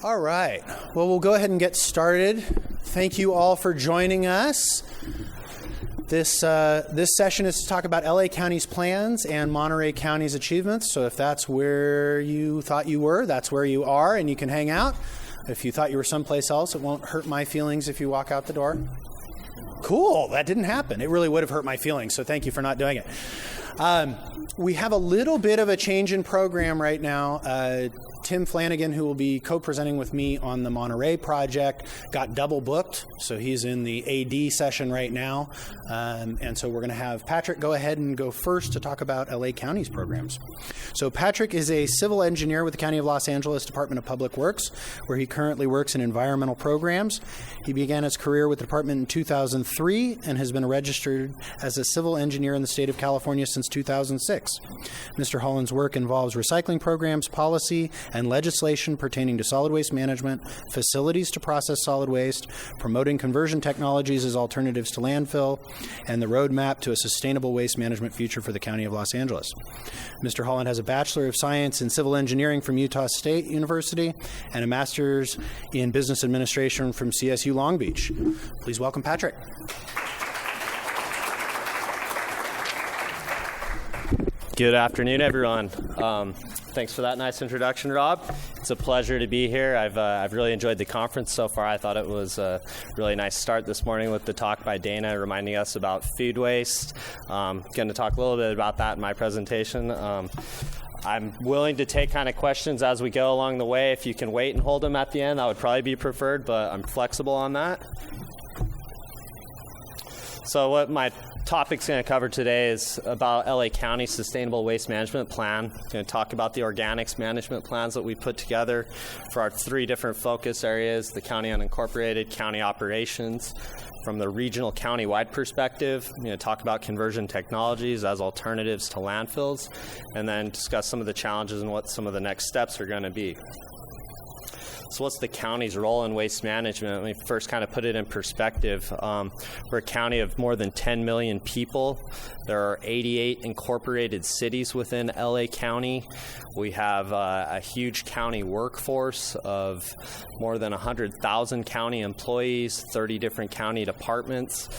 All right. Well, we'll go ahead and get started. Thank you all for joining us. This session is to talk about LA County's plans and Monterey County's achievements. So if that's where you thought you were, that's where you are, and you can hang out. If you thought you were someplace else, it won't hurt my feelings if you walk out the door. Cool. That didn't happen. It really would have hurt my feelings, so thank you for not doing it. We have a little bit of a change in program right now. Tim Flanagan, who will be co-presenting with me on the Monterey project, got double booked, so he's in the AD session right now. And so we're going to have Patrick go ahead and go first to talk about LA County's programs. So Patrick is a civil engineer with the County of Los Angeles Department of Public Works, where he currently works in environmental programs. He began his career with the department in 2003 and has been registered as a civil engineer in the state of California since 2006. Mr. Holland's work involves recycling programs, policy, and legislation pertaining to solid waste management, facilities to process solid waste, promoting conversion technologies as alternatives to landfill, and the roadmap to a sustainable waste management future for the County of Los Angeles. Mr. Holland has a Bachelor of Science in Civil Engineering from Utah State University and a Master's in Business Administration from CSU Long Beach. Please welcome Patrick. Good afternoon, everyone. Thanks for that nice introduction, Rob. It's a pleasure to be here. I've really enjoyed the conference so far. I thought it was a really nice start this morning with the talk by Dana reminding us about food waste. I'm going to talk a little bit about that in my presentation. I'm willing to take kind of questions as we go along the way. If you can wait and hold them at the end, that would probably be preferred, but I'm flexible on that. So what my topic's going to cover today is about LA County's Sustainable Waste Management Plan. I'm going to talk about the organics management plans that we put together for our three different focus areas, the county unincorporated, county operations. From the regional county-wide perspective, I'm going to talk about conversion technologies as alternatives to landfills, and then discuss some of the challenges and what some of the next steps are going to be. So what's the county's role in waste management? Let me first kind of put it in perspective. We're a county of more than 10 million people. There are 88 incorporated cities within LA County. We have a huge county workforce of more than 100,000 county employees, 30 different county departments.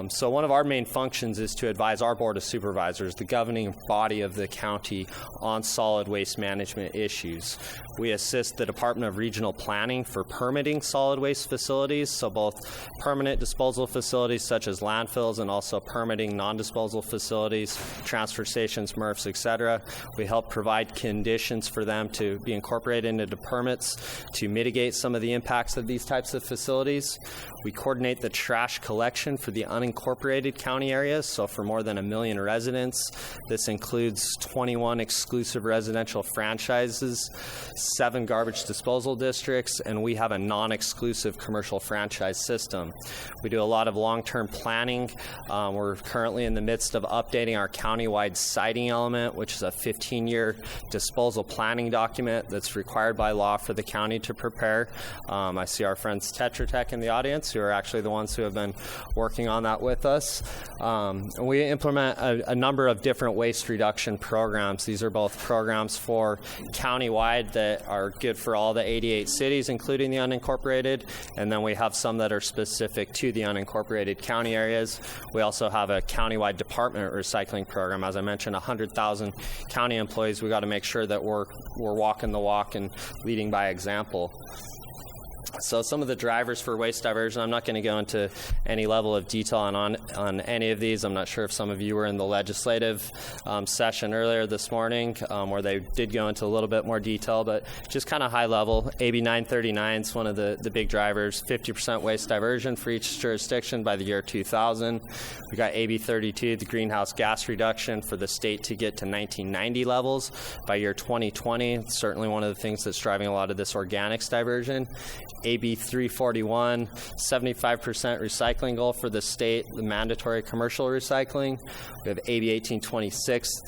So one of our main functions is to advise our Board of Supervisors, the governing body of the county, on solid waste management issues. We assist the Department of Regional Planning for permitting solid waste facilities, so both permanent disposal facilities such as landfills and also permitting non-disposal facilities, transfer stations, MRFs, etc. We help provide conditions for them to be incorporated into the permits to mitigate some of the impacts of these types of facilities. We coordinate the trash collection for the unincorporated county areas, so for more than 1 million residents. This includes 21 exclusive residential franchises, 7 garbage disposal districts, and we have a non-exclusive commercial franchise system. We do a lot of long-term planning. We're currently in the midst of updating our countywide siting element, which is a 15-year disposal planning document that's required by law for the county to prepare. I see our friends Tetra Tech in the audience, who are actually the ones who have been working on that with us. And we implement a number of different waste reduction programs. These are both programs for countywide that are good for all the 88 cities, including the unincorporated, and then we have some that are specific to the unincorporated county areas. We also have a countywide department recycling program. As I mentioned, 100,000 county employees. We got to make sure that we're walking the walk and leading by example. So some of the drivers for waste diversion, I'm not going to go into any level of detail on any of these. I'm not sure if some of you were in the legislative session earlier this morning where they did go into a little bit more detail, but just kind of high level. AB 939 is one of the big drivers, 50% waste diversion for each jurisdiction by the year 2000. We got AB 32, the greenhouse gas reduction for the state to get to 1990 levels by year 2020. It's certainly one of the things that's driving a lot of this organics diversion. AB 341, 75% recycling goal for the state, the mandatory commercial recycling. We have AB 1826,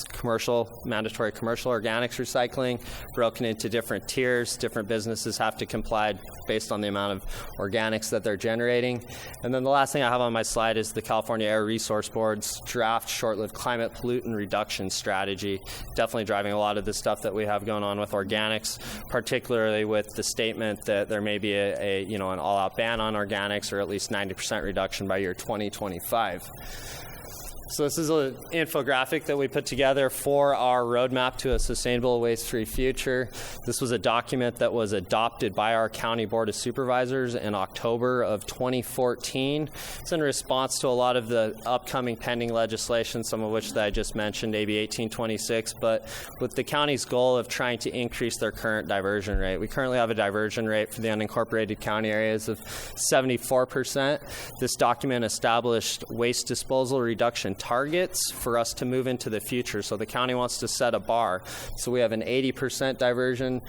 mandatory commercial organics recycling, broken into different tiers. Different businesses have to comply based on the amount of organics that they're generating. And then the last thing I have on my slide is the California Air Resource Board's draft short-lived climate pollutant reduction strategy, definitely driving a lot of the stuff that we have going on with organics, particularly with the statement that there may be an all-out ban on organics or at least 90% reduction by year 2025. So this is an infographic that we put together for our roadmap to a sustainable waste-free future. This was a document that was adopted by our County Board of Supervisors in October of 2014. It's in response to a lot of the upcoming pending legislation, some of which that I just mentioned, AB 1826, but with the county's goal of trying to increase their current diversion rate. We currently have a diversion rate for the unincorporated county areas of 74%. This document established waste disposal reduction targets for us to move into the future. So the county wants to set a bar. So we have an 80% diversion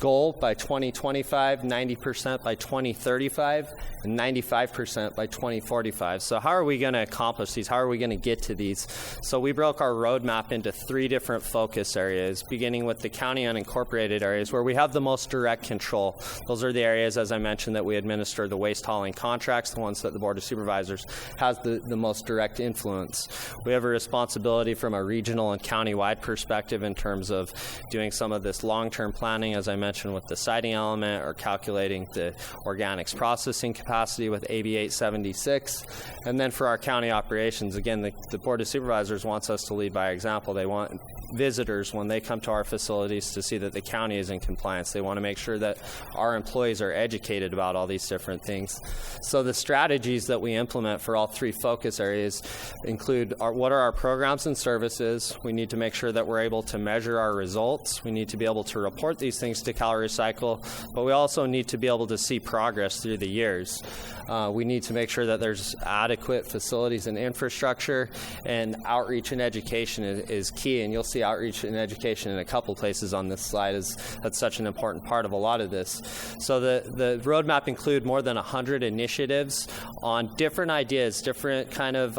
goal by 2025, 90% by 2035, and 95% by 2045. So how are we going to accomplish these? How are we going to get to these? So we broke our roadmap into 3 different focus areas, beginning with the county unincorporated areas where we have the most direct control. Those are the areas, as I mentioned, that we administer the waste hauling contracts, the ones that the Board of Supervisors has the most direct influence. We have a responsibility from a regional and county-wide perspective in terms of doing some of this long-term planning, as I mentioned, with the siting element or calculating the organics processing capacity with AB 876. And then for our county operations, again, the Board of Supervisors wants us to lead by example. They want visitors, when they come to our facilities, to see that the county is in compliance. They want to make sure that our employees are educated about all these different things. So the strategies that we implement for all 3 focus areas include what are our programs and services. We need to make sure that we're able to measure our results. We need to be able to report these things to CalRecycle, but we also need to be able to see progress through the years. We need to make sure that there's adequate facilities and infrastructure, and outreach and education is key, and you'll see outreach and education in a couple places on this slide. That's such an important part of a lot of this. So the roadmap include more than 100 initiatives on different ideas, different kind of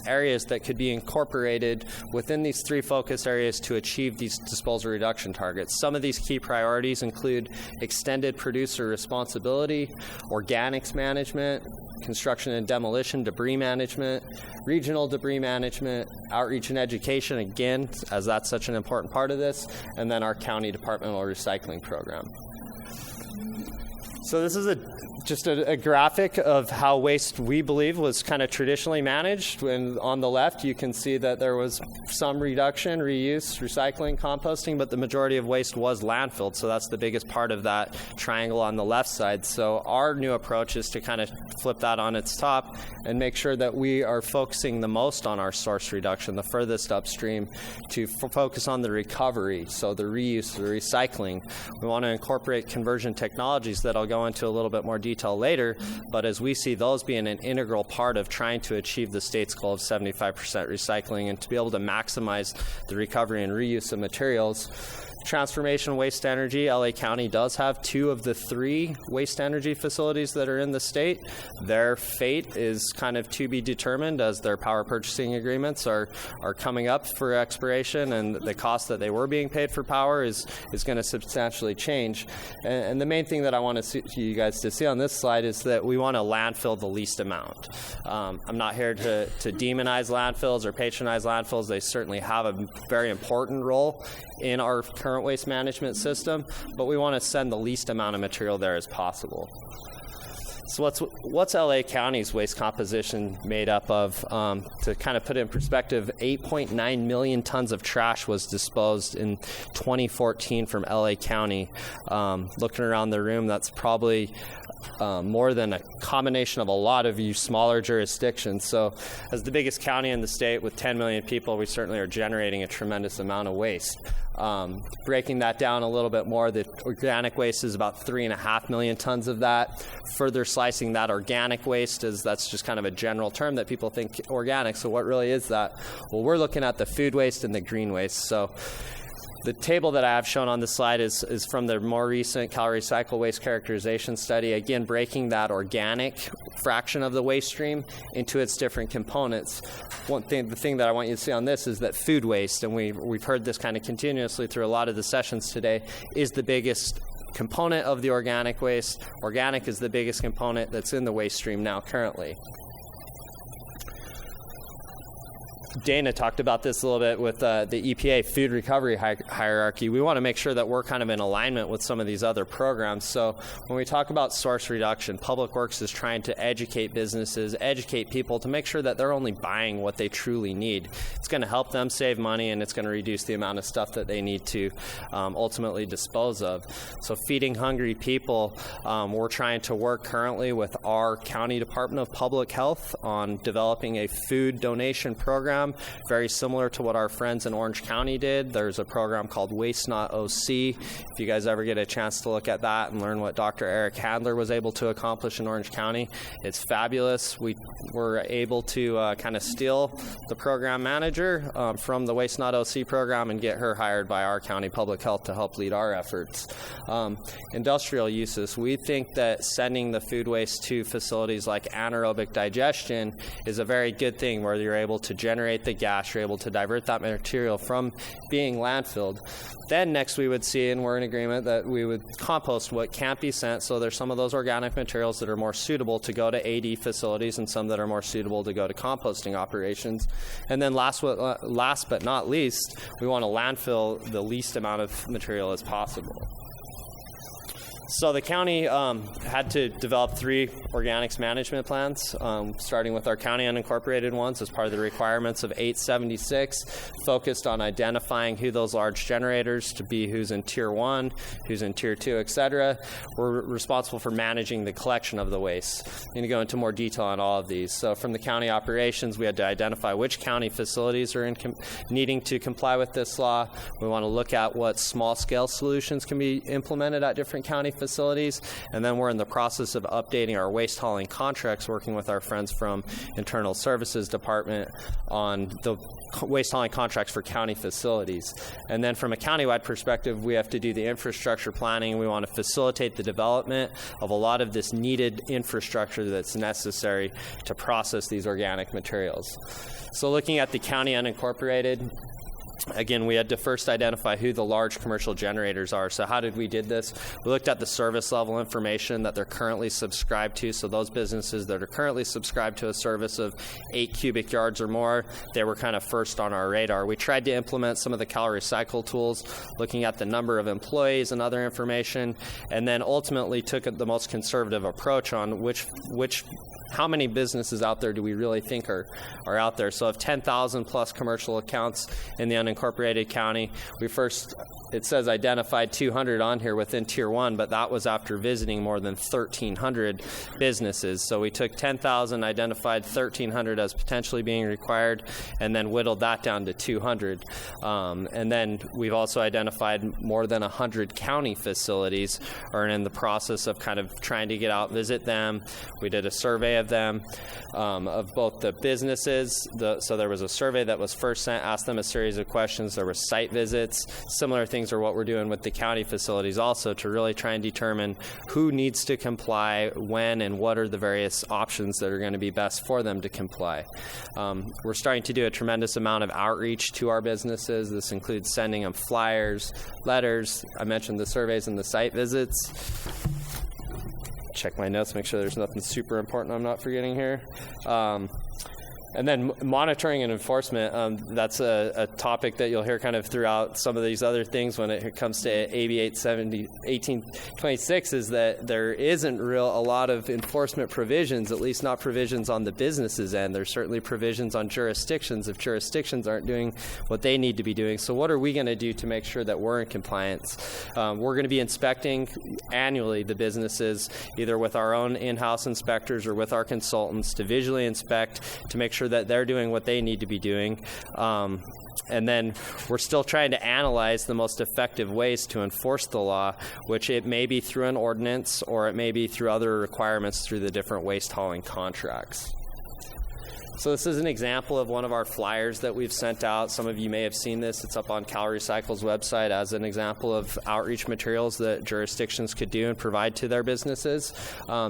areas that could be incorporated within these 3 focus areas to achieve these disposal reduction targets. Some of these key priorities include extended producer responsibility, organics management, construction and demolition, debris management, regional debris management, outreach and education, again, as that's such an important part of this, and then our county departmental recycling program. So this is just a graphic of how waste, we believe, was kind of traditionally managed. When on the left, you can see that there was some reduction, reuse, recycling, composting, but the majority of waste was landfilled. So that's the biggest part of that triangle on the left side. So our new approach is to kind of flip that on its top and make sure that we are focusing the most on our source reduction, the furthest upstream, to focus on the recovery, so the reuse, the recycling. We want to incorporate conversion technologies that I'll go into a little bit more detail later, but as we see those being an integral part of trying to achieve the state's goal of 75% recycling and to be able to maximize the recovery and reuse of materials. Transformation waste energy, LA County does have 2 of the 3 waste energy facilities that are in the state. Their fate is kind of to be determined as their power purchasing agreements are coming up for expiration, and the cost that they were being paid for power is going to substantially change. And the main thing that I want you guys to see on this slide is that we want to landfill the least amount. I'm not here to demonize landfills or patronize landfills. They certainly have a very important role in our current waste management system, but we want to send the least amount of material there as possible. So what's LA County's waste composition made up of? To kind of put it in perspective, 8.9 million tons of trash was disposed in 2014 from LA County. Looking around the room, that's probably more than a combination of a lot of you smaller jurisdictions. So as the biggest county in the state with 10 million people, we certainly are generating a tremendous amount of waste. Breaking that down a little bit more, the organic waste is about 3.5 million tons of that. Further slicing that organic waste, that's just kind of a general term that people think organic. So what really is that? Well, we're looking at the food waste and the green waste. So The table that I have shown on this slide is from the more recent calorie cycle waste characterization study, again, breaking that organic fraction of the waste stream into its different components. The thing that I want you to see on this is that food waste, and we've heard this kind of continuously through a lot of the sessions today, is the biggest component of the organic waste. Organic is the biggest component that's in the waste stream now currently. Dana talked about this a little bit with the EPA food recovery hierarchy. We want to make sure that we're kind of in alignment with some of these other programs. So when we talk about source reduction, Public Works is trying to educate businesses, educate people to make sure that they're only buying what they truly need. It's going to help them save money, and it's going to reduce the amount of stuff that they need to ultimately dispose of. So feeding hungry people, we're trying to work currently with our County Department of Public Health on developing a food donation program, very similar to what our friends in Orange County did. There's a program called Waste Not OC. If you guys ever get a chance to look at that and learn what Dr. Eric Handler was able to accomplish in Orange County, it's fabulous. We were able to kind of steal the program manager from the Waste Not OC program and get her hired by our county public health to help lead our efforts. Industrial uses. We think that sending the food waste to facilities like anaerobic digestion is a very good thing, where you're able to generate the gas, you're able to divert that material from being landfilled. Then next we would see, and we're in agreement, that we would compost what can't be sent. So there's some of those organic materials that are more suitable to go to AD facilities and some that are more suitable to go to composting operations. And then last but not least, we want to landfill the least amount of material as possible. So the county had to develop 3 organics management plans, starting with our county unincorporated ones as part of the requirements of 876, focused on identifying who those large generators to be, who's in Tier 1, who's in Tier 2, et cetera. We're responsible for managing the collection of the waste. I'm going to go into more detail on all of these. So from the county operations, we had to identify which county facilities are needing to comply with this law. We want to look at what small-scale solutions can be implemented at different county facilities, and then we're in the process of updating our waste hauling contracts, working with our friends from Internal Services Department on the waste hauling contracts for county facilities. And then from a countywide perspective, we have to do the infrastructure planning. We want to facilitate the development of a lot of this needed infrastructure that's necessary to process these organic materials. So looking at the county unincorporated, again, we had to first identify who the large commercial generators are. So how did we did this? We looked at the service level information that they're currently subscribed to. So those businesses that are currently subscribed to a service of 8 cubic yards or more, they were kind of first on our radar. We tried to implement some of the calorie cycle tools, looking at the number of employees and other information, and then ultimately took the most conservative approach on how many businesses out there do we really think are out there. So of 10,000 plus commercial accounts in the unincorporated county, it says identified 200 on here within Tier 1, but that was after visiting more than 1,300 businesses. So we took 10,000, identified 1,300 as potentially being required, and then whittled that down to 200. And then we've also identified more than 100 county facilities are in the process of kind of trying to get out, visit them. We did a survey of them, of both the businesses. So there was a survey that was first sent, asked them a series of questions. There were site visits. Similar things are what we're doing with the county facilities also, to really try and determine who needs to comply, when, and what are the various options that are going to be best for them to comply. We're starting to do a tremendous amount of outreach to our businesses. This includes sending them flyers, letters. I mentioned the surveys and the site visits. Check my notes, make sure there's nothing super important I'm not forgetting here. And then monitoring and enforcement, that's a topic that you'll hear kind of throughout some of these other things when it comes to AB 1826, is that there isn't a lot of enforcement provisions, at least not provisions on the business's end. There's certainly provisions on jurisdictions if jurisdictions aren't doing what they need to be doing. So what are we going to do to make sure that we're in compliance? We're going to be inspecting annually the businesses, either with our own in-house inspectors or with our consultants, to visually inspect, to make sure that they're doing what they need to be doing. And then we're still trying to analyze the most effective ways to enforce the law, which it may be through an ordinance or it may be through other requirements through the different waste hauling contracts. So this is an example of one of our flyers that we've sent out. Some of you may have seen this. It's up on CalRecycle's website as an example of outreach materials that jurisdictions could do and provide to their businesses.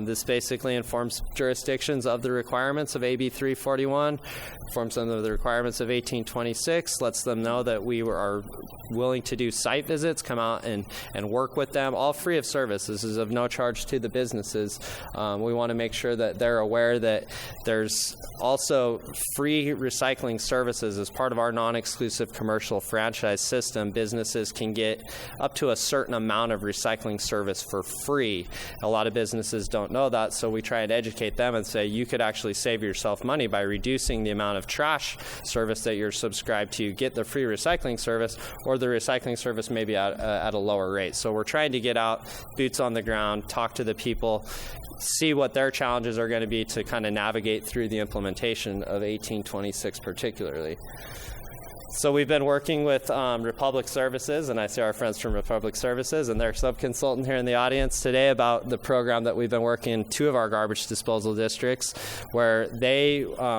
This basically informs jurisdictions of the requirements of AB 341, informs them of the requirements of 1826, lets them know that we are willing to do site visits, come out and work with them, all free of service. This is of no charge to the businesses. We want to make sure that they're aware that there's also free recycling services as part of our non-exclusive commercial franchise system. Businesses can get up to a certain amount of recycling service for free. A lot of businesses don't know that, so we try and educate them and say you could actually save yourself money by reducing the amount of trash service that you're subscribed to, get the free recycling service, or the recycling service maybe at a lower rate. So we're trying to get out, boots on the ground, talk to the people, see what their challenges are going to be to kind of navigate through the implementation of 1826 particularly. So we've been working with Republic Services, and I see our friends from Republic Services and their sub-consultant here in the audience today about the program that we've been working in 2 of our garbage disposal districts, where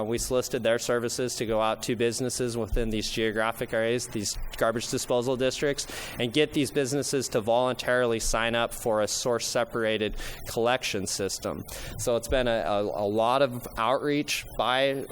we solicited their services to go out to businesses within these geographic areas, these garbage disposal districts, and get these businesses to voluntarily sign up for a source-separated collection system. So it's been a lot of outreach by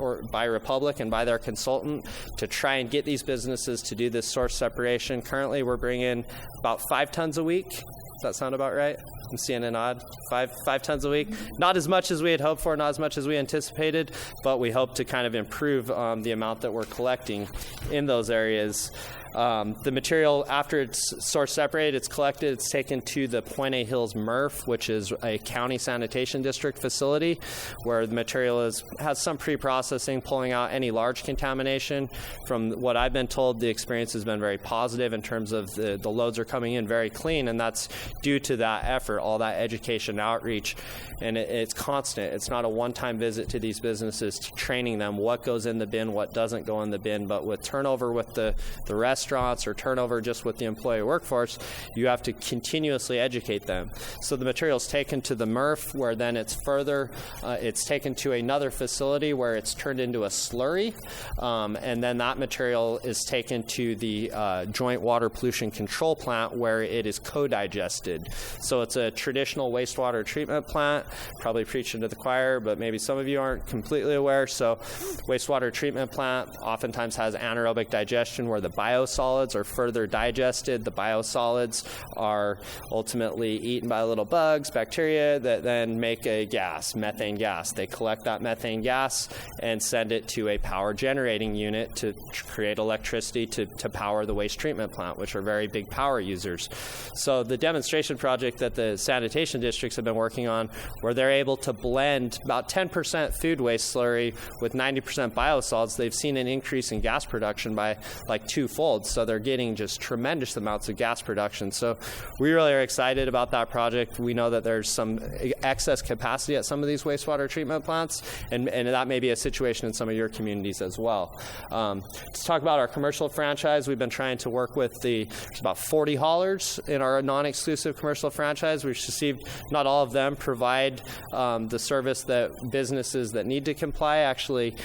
Republic and by their consultant to try and get these businesses to do this source separation. Currently, we're bringing about 5 tons a week. Does that sound about right? I'm seeing a nod. 5 tons a week. Not as much as we had hoped for, not as much as we anticipated, but we hope to kind of improve the amount that we're collecting in those areas. The material, after it's source separated, it's collected, it's taken to the Point A Hills MRF, which is a county sanitation district facility where the material has some pre-processing, pulling out any large contamination. From what I've been told, the experience has been very positive in terms of the loads are coming in very clean, and that's due to that effort, all that education outreach. And it's constant. It's not a one-time visit to these businesses, training them what goes in the bin, what doesn't go in the bin. But with turnover with the restaurants or turnover just with the employee workforce, you have to continuously educate them. So the material is taken to the MRF, where then it's taken to another facility where it's turned into a slurry, and then that material is taken to the Joint Water Pollution Control Plant, where it is co-digested. So it's a traditional wastewater treatment plant, probably preaching to the choir, but maybe some of you aren't completely aware. So wastewater treatment plant oftentimes has anaerobic digestion, where the biosolids are further digested. The biosolids are ultimately eaten by little bugs, bacteria, that then make a gas, methane gas. They collect that methane gas and send it to a power generating unit to create electricity to power the waste treatment plant, which are very big power users. So the demonstration project that the sanitation districts have been working on, where they're able to blend about 10% food waste slurry with 90% biosolids, they've seen an increase in gas production by like 2-fold. So they're getting just tremendous amounts of gas production. So we really are excited about that project. We know that there's some excess capacity at some of these wastewater treatment plants, and that may be a situation in some of your communities as well. To talk about our commercial franchise, we've been trying to work with there's about 40 haulers in our non-exclusive commercial franchise. We've received, not all of them provide the service that businesses that need to comply actually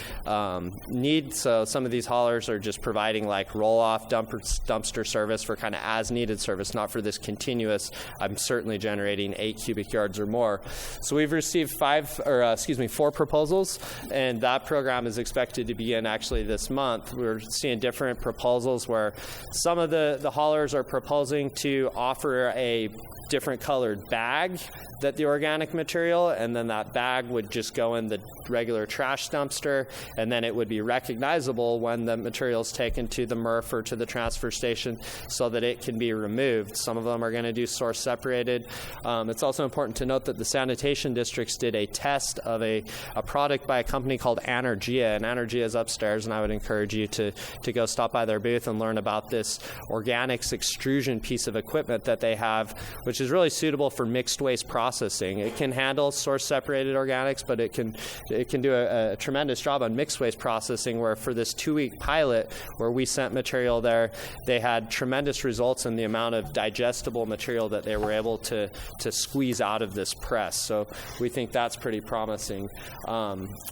need. So some of these haulers are just providing like roll-off dumpster service for kind of as-needed service, not for this continuous, I'm certainly generating 8 cubic yards or more. So we've received 4 proposals, and that program is expected to begin actually this month. We're seeing different proposals where some of the haulers are proposing to offer a different colored bag that the organic material, and then that bag would just go in the regular trash dumpster, and then it would be recognizable when the material is taken to the MRF or to the transfer station so that it can be removed. Some of them are going to do source separated. It's also important to note that the sanitation districts did a test of a product by a company called Anergia, and Anergia is upstairs, and I would encourage you to go stop by their booth and learn about this organics extrusion piece of equipment that they have, which is really suitable suitable for mixed waste processing. It can handle source-separated organics, but it can do a tremendous job on mixed waste processing, where for this 2-week pilot where we sent material there, they had tremendous results in the amount of digestible material that they were able to squeeze out of this press. So we think that's pretty promising.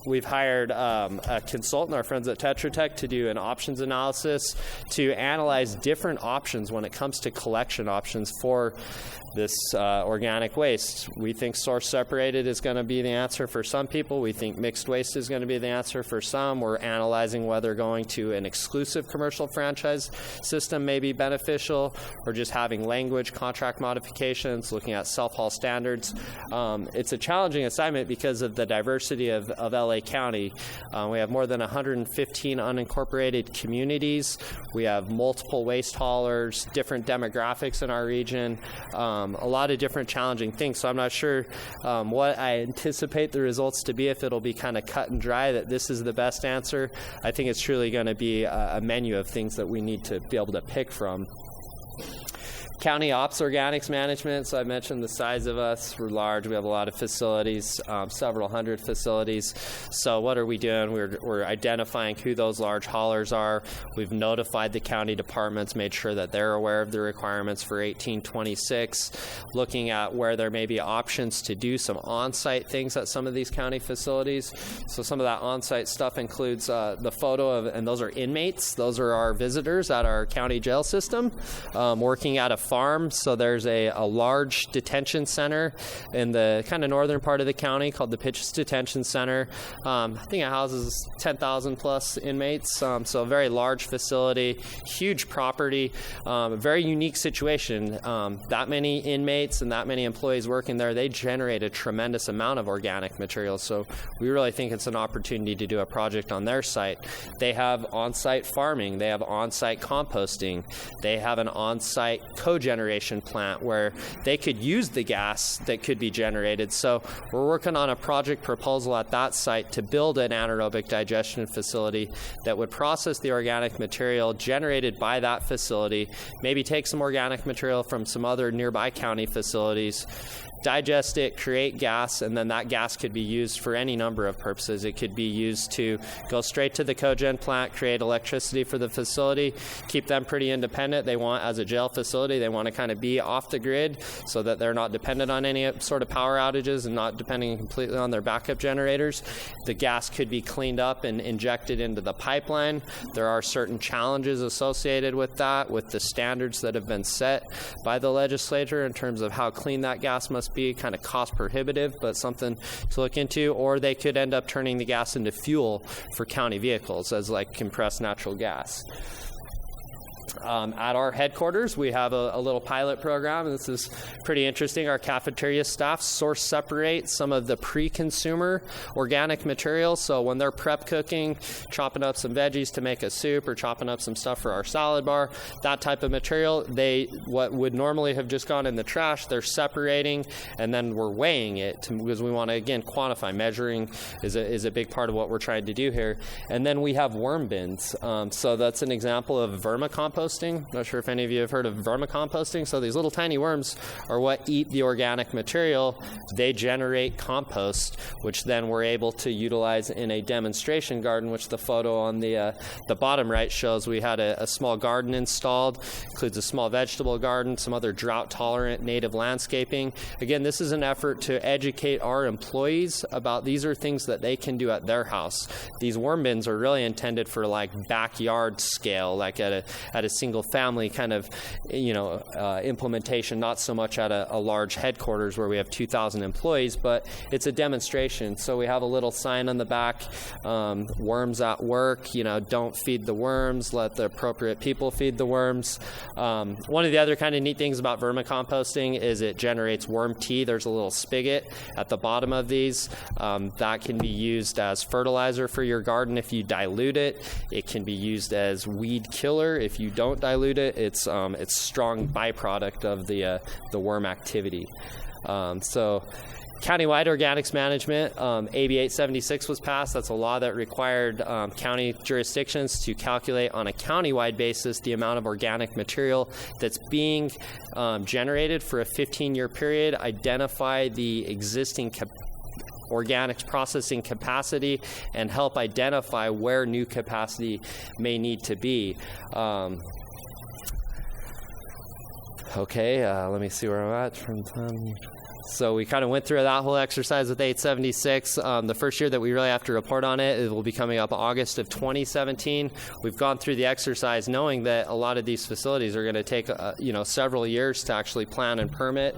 We've hired a consultant, our friends at Tetra Tech, to do an options analysis to analyze different options when it comes to collection options for this organic waste. We think source separated is going to be the answer for some people. We think mixed waste is going to be the answer for some. We're analyzing whether going to an exclusive commercial franchise system may be beneficial, or just having language contract modifications, looking at self-haul standards. It's a challenging assignment because of the diversity of LA County. We have more than 115 unincorporated communities. We have multiple waste haulers, different demographics in our region, a lot of different challenging things. So I'm not sure what I anticipate the results to be, if it'll be kind of cut and dry, that this is the best answer. I think it's truly going to be a menu of things that we need to be able to pick from. County Ops Organics Management. So I mentioned the size of us. We're large. We have a lot of facilities, several hundred facilities. So what are we doing? We're identifying who those large haulers are. We've notified the county departments, made sure that they're aware of the requirements for 1826, looking at where there may be options to do some on-site things at some of these county facilities. So some of that on-site stuff includes the photo of, and those are inmates. Those are our visitors at our county jail system, working at a farm. So there's a large detention center in the kind of northern part of the county called the Pitches Detention Center. I think it houses 10,000 plus inmates. So a very large facility, huge property, a very unique situation. That many inmates and that many employees working there, they generate a tremendous amount of organic material. So we really think it's an opportunity to do a project on their site. They have on-site farming. They have on-site composting. They have an on-site cogeneration plant where they could use the gas that could be generated. So we're working on a project proposal at that site to build an anaerobic digestion facility that would process the organic material generated by that facility, maybe take some organic material from some other nearby county facilities, digest it, create gas, and then that gas could be used for any number of purposes. It could be used to go straight to the cogen plant, create electricity for the facility, keep them pretty independent. They want, as a jail facility, they want to kind of be off the grid so that they're not dependent on any sort of power outages and not depending completely on their backup generators. The gas could be cleaned up and injected into the pipeline. There are certain challenges associated with that, with the standards that have been set by the legislature in terms of how clean that gas must be, kind of cost prohibitive, but something to look into. Or they could end up turning the gas into fuel for county vehicles as like compressed natural gas. At our headquarters, we have a little pilot program. This is pretty interesting. Our cafeteria staff source separate some of the pre-consumer organic materials. So when they're prep cooking, chopping up some veggies to make a soup or chopping up some stuff for our salad bar, that type of material, what would normally have just gone in the trash, they're separating, and then we're weighing it because we want to, again, quantify. Measuring is a big part of what we're trying to do here. And then we have worm bins. So that's an example of vermicomposting. Not sure if any of you have heard of vermicomposting. So these little tiny worms are what eat the organic material. They generate compost, which then we're able to utilize in a demonstration garden, which the photo on the bottom right shows. We had a small garden installed, includes a small vegetable garden, some other drought-tolerant native landscaping. Again, this is an effort to educate our employees about these are things that they can do at their house. These worm bins are really intended for like backyard scale, like at a single family kind of, implementation, not so much at a large headquarters where we have 2,000 employees, but it's a demonstration. So we have a little sign on the back, worms at work, don't feed the worms, let the appropriate people feed the worms. One of the other kind of neat things about vermicomposting is it generates worm tea. There's a little spigot at the bottom of these that can be used as fertilizer for your garden if you dilute it. It can be used as weed killer if you don't dilute it. It's strong byproduct of the worm activity. So Countywide organics management, AB 876 was passed. That's a law that required county jurisdictions to calculate on a countywide basis the amount of organic material that's being generated for a 15-year period, identify the existing organics processing capacity, and help identify where new capacity may need to be. Let me see where I'm at. So we kind of went through that whole exercise with 876. The first year that we really have to report on it will be coming up August of 2017. We've gone through the exercise knowing that a lot of these facilities are going to take several years to actually plan and permit.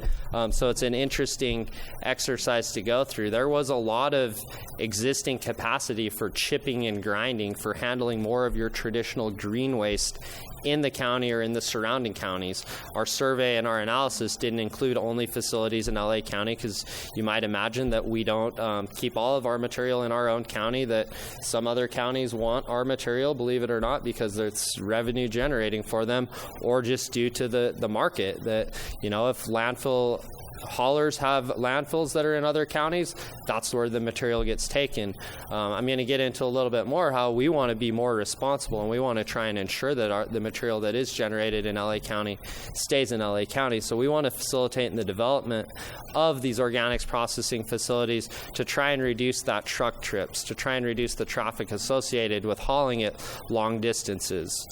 So it's an interesting exercise to go through. There was a lot of existing capacity for chipping and grinding, for handling more of your traditional green waste in the county or in the surrounding counties. Our survey and our analysis didn't include only facilities in LA County, because you might imagine that we don't keep all of our material in our own county, that some other counties want our material, believe it or not, because it's revenue generating for them, or just due to the market, that, if landfill haulers have landfills that are in other counties, that's where the material gets taken. I'm going to get into a little bit more how we want to be more responsible, and we want to try and ensure that the material that is generated in LA County stays in LA County. So we want to facilitate in the development of these organics processing facilities to try and reduce that truck trips, to try and reduce the traffic associated with hauling it long distances.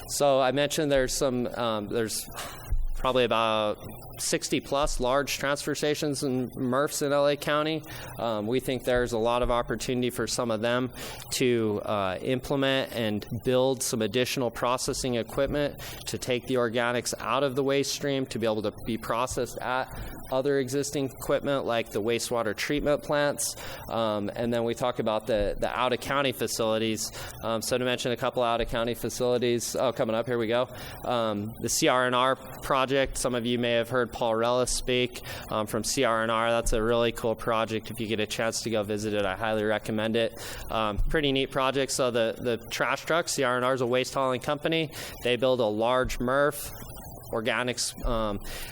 So I mentioned there's probably about 60 plus large transfer stations and MRFs in LA County. We think there's a lot of opportunity for some of them to implement and build some additional processing equipment to take the organics out of the waste stream to be able to be processed at other existing equipment like the wastewater treatment plants. And then we talk about the out-of-county facilities. So to mention a couple out-of-county facilities, coming up, here we go. The CR&R project, some of you may have heard Paul Rellis speak from CR&R. That's a really cool project. If you get a chance to go visit it, I highly recommend it. Pretty neat project. So the trash truck, CR&R is a waste hauling company. They build a large MRF, organics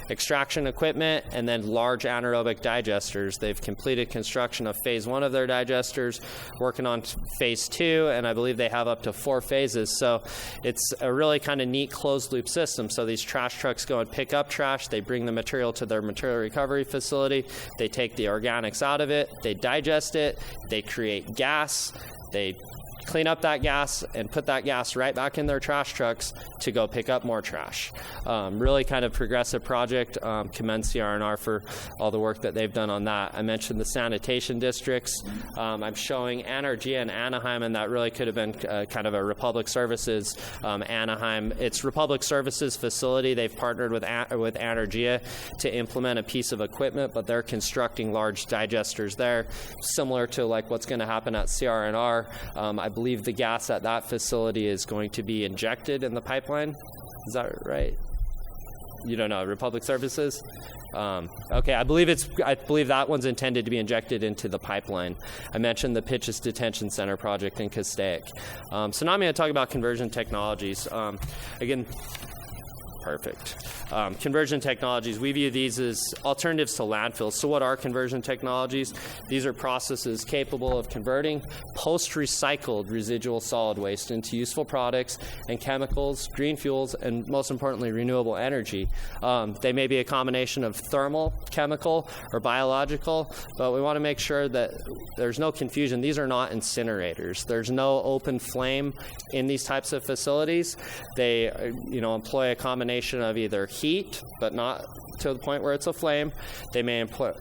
extraction equipment, and then large anaerobic digesters. They've completed construction of phase 1 of their digesters, working on phase 2, and I believe they have up to 4 phases. So it's a really kind of neat closed loop system. So these trash trucks go and pick up trash, they bring the material to their material recovery facility, they take the organics out of it, they digest it, they create gas, they clean up that gas and put that gas right back in their trash trucks to go pick up more trash. Really kind of progressive project. Commend CR&R for all the work that they've done on that. I mentioned the sanitation districts. I'm showing Energia and Anaheim, and that really could have been kind of a Republic Services Anaheim. It's Republic Services facility. They've partnered with Energia to implement a piece of equipment, but they're constructing large digesters there, similar to like what's going to happen at CR&R. I believe the gas at that facility is going to be injected in the pipeline. Is that right? You don't know, Republic Services? Okay, I believe that one's intended to be injected into the pipeline. I mentioned the Pitches Detention Center project in Castaic. So now I'm going to talk about conversion technologies. Again, perfect. Conversion technologies, we view these as alternatives to landfills. So what are conversion technologies? These are processes capable of converting post-recycled residual solid waste into useful products and chemicals, green fuels, and most importantly, renewable energy. They may be a combination of thermal, chemical, or biological, but we want to make sure that there's no confusion. These are not incinerators. There's no open flame in these types of facilities. They employ a combination of either heat, but not to the point where it's a flame. They may employ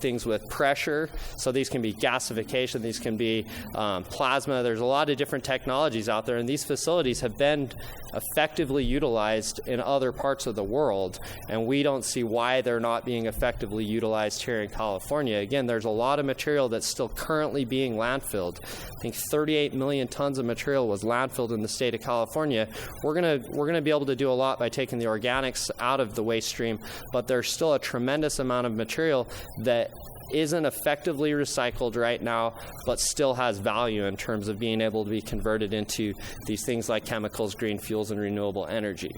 things with pressure, so these can be gasification, these can be plasma. There's a lot of different technologies out there, and these facilities have been effectively utilized in other parts of the world, and we don't see why they're not being effectively utilized here in California. Again, there's a lot of material that's still currently being landfilled. I think 38 million tons of material was landfilled in the state of California. We're gonna be able to do a lot by taking the organics out of the waste stream, but there's still a tremendous amount of material that isn't effectively recycled right now, but still has value in terms of being able to be converted into these things like chemicals, green fuels, and renewable energy.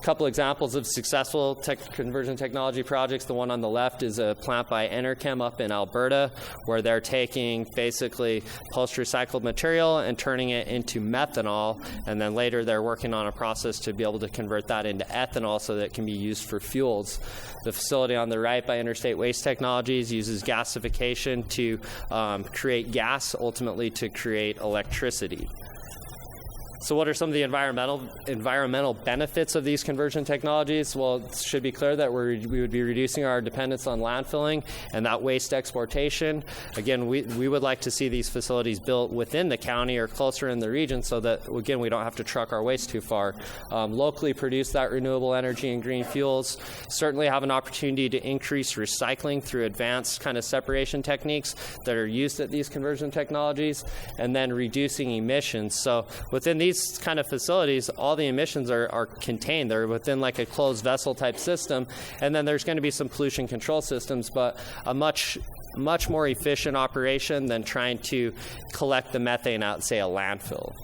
couple examples of successful conversion technology projects. The one on the left is a plant by Enerchem up in Alberta, where they're taking basically post-recycled material and turning it into methanol, and then later they're working on a process to be able to convert that into ethanol so that it can be used for fuels. The facility on the right by Interstate Waste Technologies uses gasification to create gas, ultimately to create electricity. So what are some of the environmental benefits of these conversion technologies? Well, it should be clear that we would be reducing our dependence on landfilling and that waste exportation. Again, we would like to see these facilities built within the county or closer in the region so that, again, we don't have to truck our waste too far. Locally produce that renewable energy and green fuels. Certainly have an opportunity to increase recycling through advanced kind of separation techniques that are used at these conversion technologies, and then reducing emissions. So within these kind of facilities, all the emissions are contained. They're within like a closed vessel type system, and then there's going to be some pollution control systems, but a much more efficient operation than trying to collect the methane out, say, a landfill.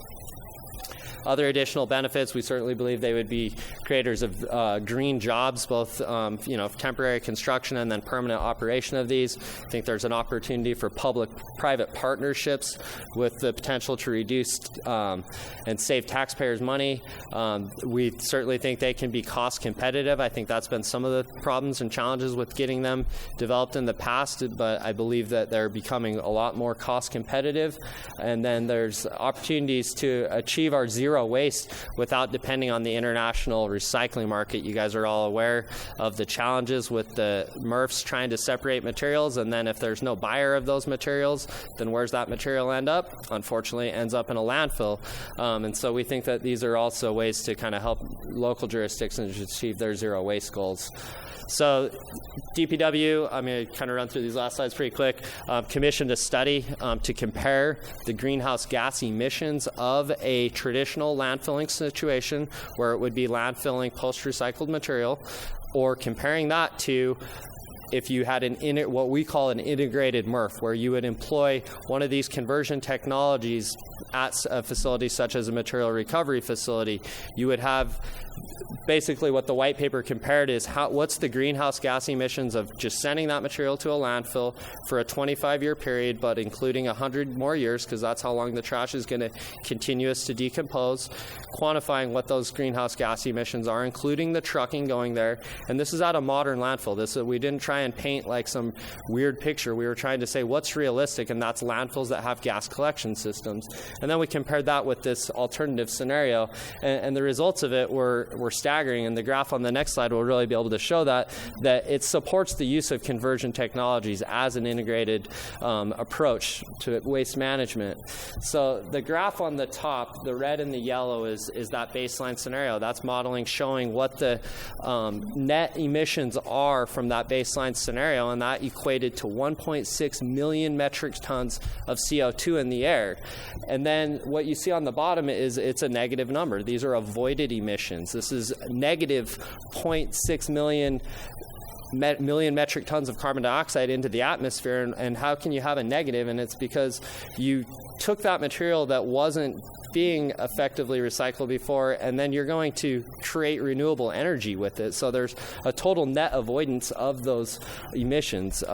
Other additional benefits, we certainly believe they would be creators of green jobs, both temporary construction and then permanent operation of these. I think there's an opportunity for public-private partnerships with the potential to reduce and save taxpayers money. We certainly think they can be cost competitive. I think that's been some of the problems and challenges with getting them developed in the past, but I believe that they're becoming a lot more cost competitive. And then there's opportunities to achieve our zero waste without depending on the international recycling market. You guys are all aware of the challenges with the MRFs trying to separate materials, and then if there's no buyer of those materials, then where's that material end up? Unfortunately, it ends up in a landfill. And so we think that these are also ways to kind of help local jurisdictions achieve their zero waste goals. So DPW, I'm going to kind of run through these last slides pretty quick, commissioned a study to compare the greenhouse gas emissions of a traditional landfilling situation where it would be landfilling post-recycled material, or comparing that to if you had what we call an integrated MRF, where you would employ one of these conversion technologies at a facility such as a material recovery facility. You would have basically what the white paper compared is what's the greenhouse gas emissions of just sending that material to a landfill for a 25-year period, but including 100 more years, because that's how long the trash is going to continue to decompose, quantifying what those greenhouse gas emissions are, including the trucking going there. And this is at a modern landfill. We didn't try and paint like some weird picture. We were trying to say what's realistic, and that's landfills that have gas collection systems. And then we compared that with this alternative scenario, and the results of it were staggering, and the graph on the next slide will really be able to show that it supports the use of conversion technologies as an integrated approach to waste management. So the graph on the top, the red and the yellow, is that baseline scenario. That's modeling showing what the net emissions are from that baseline scenario, and that equated to 1.6 million metric tons of CO2 in the air. And then what you see on the bottom is it's a negative number. These are avoided emissions. This is negative 0.6 million metric tons of carbon dioxide into the atmosphere. And how can you have a negative? And it's because you took that material that wasn't being effectively recycled before, and then you're going to create renewable energy with it. So there's a total net avoidance of those emissions.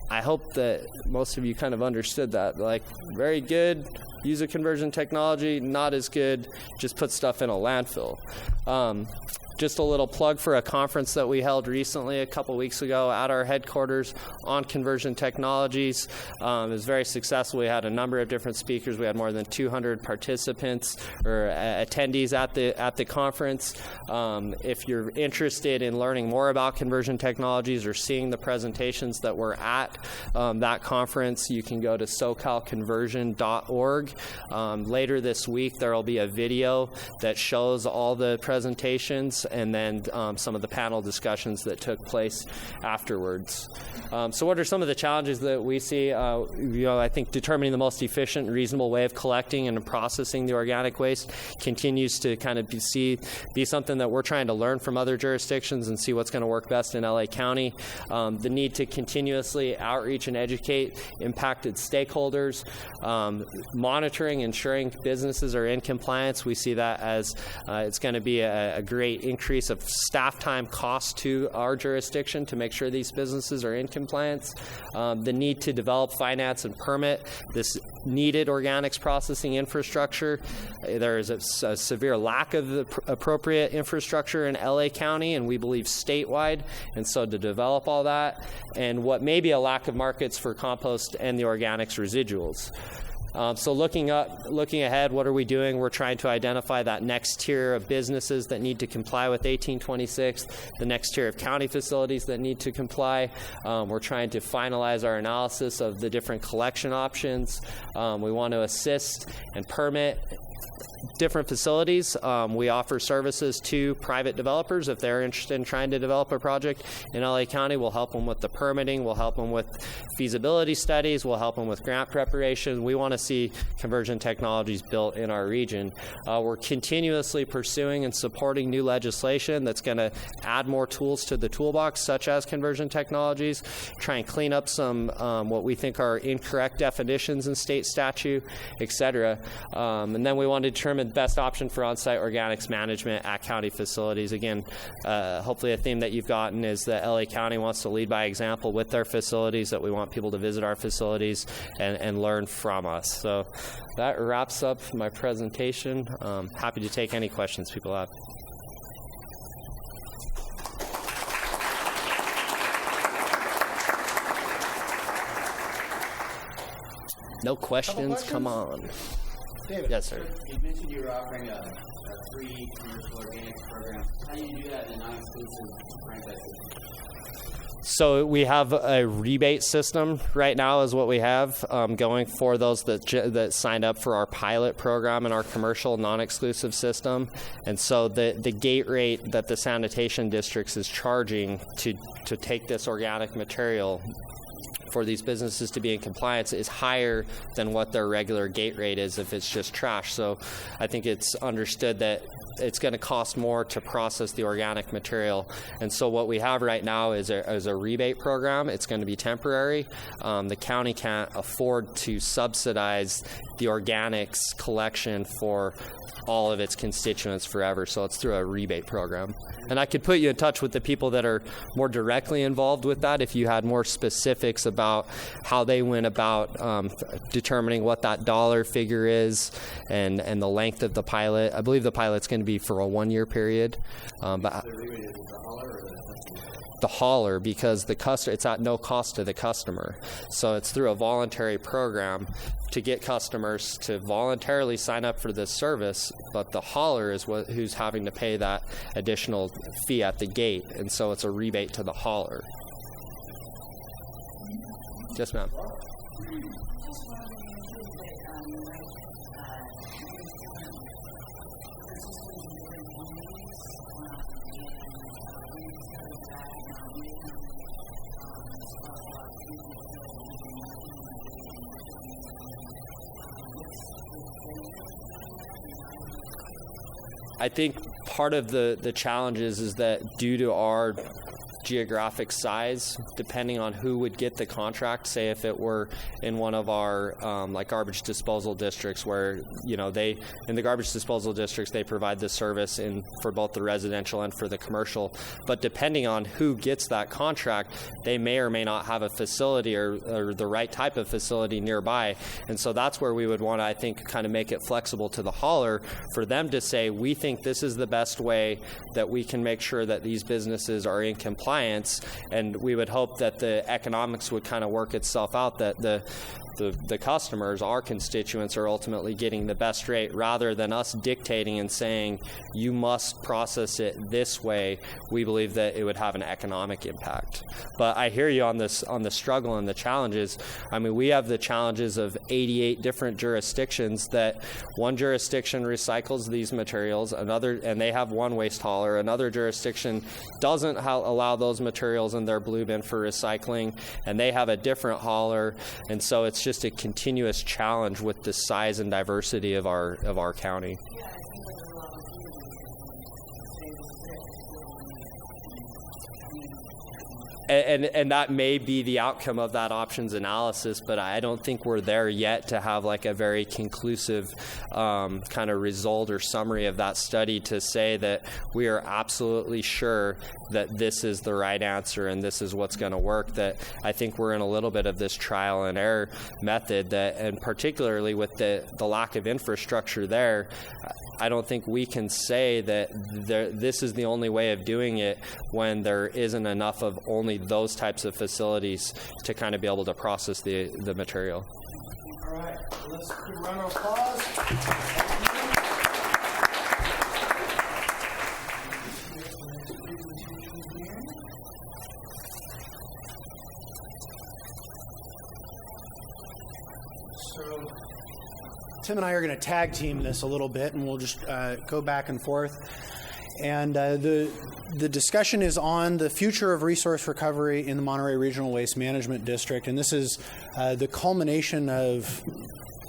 I hope that most of you kind of understood that. Like, very good, use a conversion technology, not as good, just put stuff in a landfill. Just a little plug for a conference that we held recently, a couple weeks ago, at our headquarters on conversion technologies. It was very successful. We had a number of different speakers. We had more than 200 participants or attendees at the conference. If you're interested in learning more about conversion technologies or seeing the presentations that were at that conference, you can go to socalconversion.org. Later this week, there will be a video that shows all the presentations and then some of the panel discussions that took place afterwards. So what are some of the challenges that we see? I think determining the most efficient and reasonable way of collecting and processing the organic waste continues to kind of be something that we're trying to learn from other jurisdictions and see what's going to work best in LA County. The need to continuously outreach and educate impacted stakeholders, monitoring, ensuring businesses are in compliance. We see that as it's going to be a great increase of staff time cost to our jurisdiction to make sure these businesses are in compliance, the need to develop, finance, and permit this needed organics processing infrastructure. There is a severe lack of the appropriate infrastructure in LA County, and we believe statewide, and so to develop all that, and what may be a lack of markets for compost and the organics residuals. So looking ahead, what are we doing? We're trying to identify that next tier of businesses that need to comply with 1826, the next tier of county facilities that need to comply. We're trying to finalize our analysis of the different collection options. We want to assist and permit different facilities. We offer services to private developers if they're interested in trying to develop a project in LA County. We'll help them with the permitting. We'll help them with feasibility studies. We'll help them with grant preparation. We want to see conversion technologies built in our region. We're continuously pursuing and supporting new legislation that's going to add more tools to the toolbox, such as conversion technologies, try and clean up some what we think are incorrect definitions in state statute, et cetera. And then we want to determine the best option for on-site organics management at county facilities. Again, hopefully a theme that you've gotten is that LA County wants to lead by example with their facilities, that we want people to visit our facilities and learn from us. So that wraps up my presentation. Happy to take any questions people have. No questions? Come on. David. Yes, sir. You mentioned you were offering a free commercial organics program. How do you do that in a non-exclusive franchise system? So we have a rebate system right now is what we have going for those that signed up for our pilot program in our commercial non-exclusive system. And so the gate rate that the sanitation districts is charging to take this organic material for these businesses to be in compliance is higher than what their regular gate rate is if it's just trash. So I think it's understood that it's going to cost more to process the organic material. And so what we have right now is a rebate program. It's going to be temporary. The county can't afford to subsidize the organics collection for all of its constituents forever, so it's through a rebate program. And I could put you in touch with the people that are more directly involved with that if you had more specifics about how they went about determining what that dollar figure is and the length of the pilot. I believe the pilot's going to be for a 1-year period. But the hauler, because it's at no cost to the customer. So it's through a voluntary program to get customers to voluntarily sign up for this service, but the hauler is who's having to pay that additional fee at the gate, and so it's a rebate to the hauler. Yes, ma'am. I think part of the challenges is that due to our geographic size, depending on who would get the contract, say if it were in one of our like garbage disposal districts where, in the garbage disposal districts, they provide this service for both the residential and for the commercial. But depending on who gets that contract, they may or may not have a facility or the right type of facility nearby. And so that's where we would want to, I think, kind of make it flexible to the hauler for them to say, we think this is the best way that we can make sure that these businesses are in compliance. And we would hope that the economics would kind of work itself out, that the customers, our constituents, are ultimately getting the best rate rather than us dictating and saying you must process it this way. We believe that it would have an economic impact. But I hear you on the struggle and the challenges. I mean, we have the challenges of 88 different jurisdictions that one jurisdiction recycles these materials, and they have one waste hauler. Another jurisdiction doesn't allow those materials in their blue bin for recycling, and they have a different hauler. And so it's just a continuous challenge with the size and diversity of our county. And that may be the outcome of that options analysis, but I don't think we're there yet to have like a very conclusive kind of result or summary of that study to say that we are absolutely sure that this is the right answer and this is what's going to work. That I think we're in a little bit of this trial and error method, that, and particularly with the lack of infrastructure there, I don't think we can say that this is the only way of doing it when there isn't enough of only those types of facilities to kind of be able to process the material. All right, let's give a round of applause. So Tim and I are going to tag team this a little bit, and we'll just go back and forth. And the discussion is on the future of resource recovery in the Monterey Regional Waste Management District. And this is the culmination of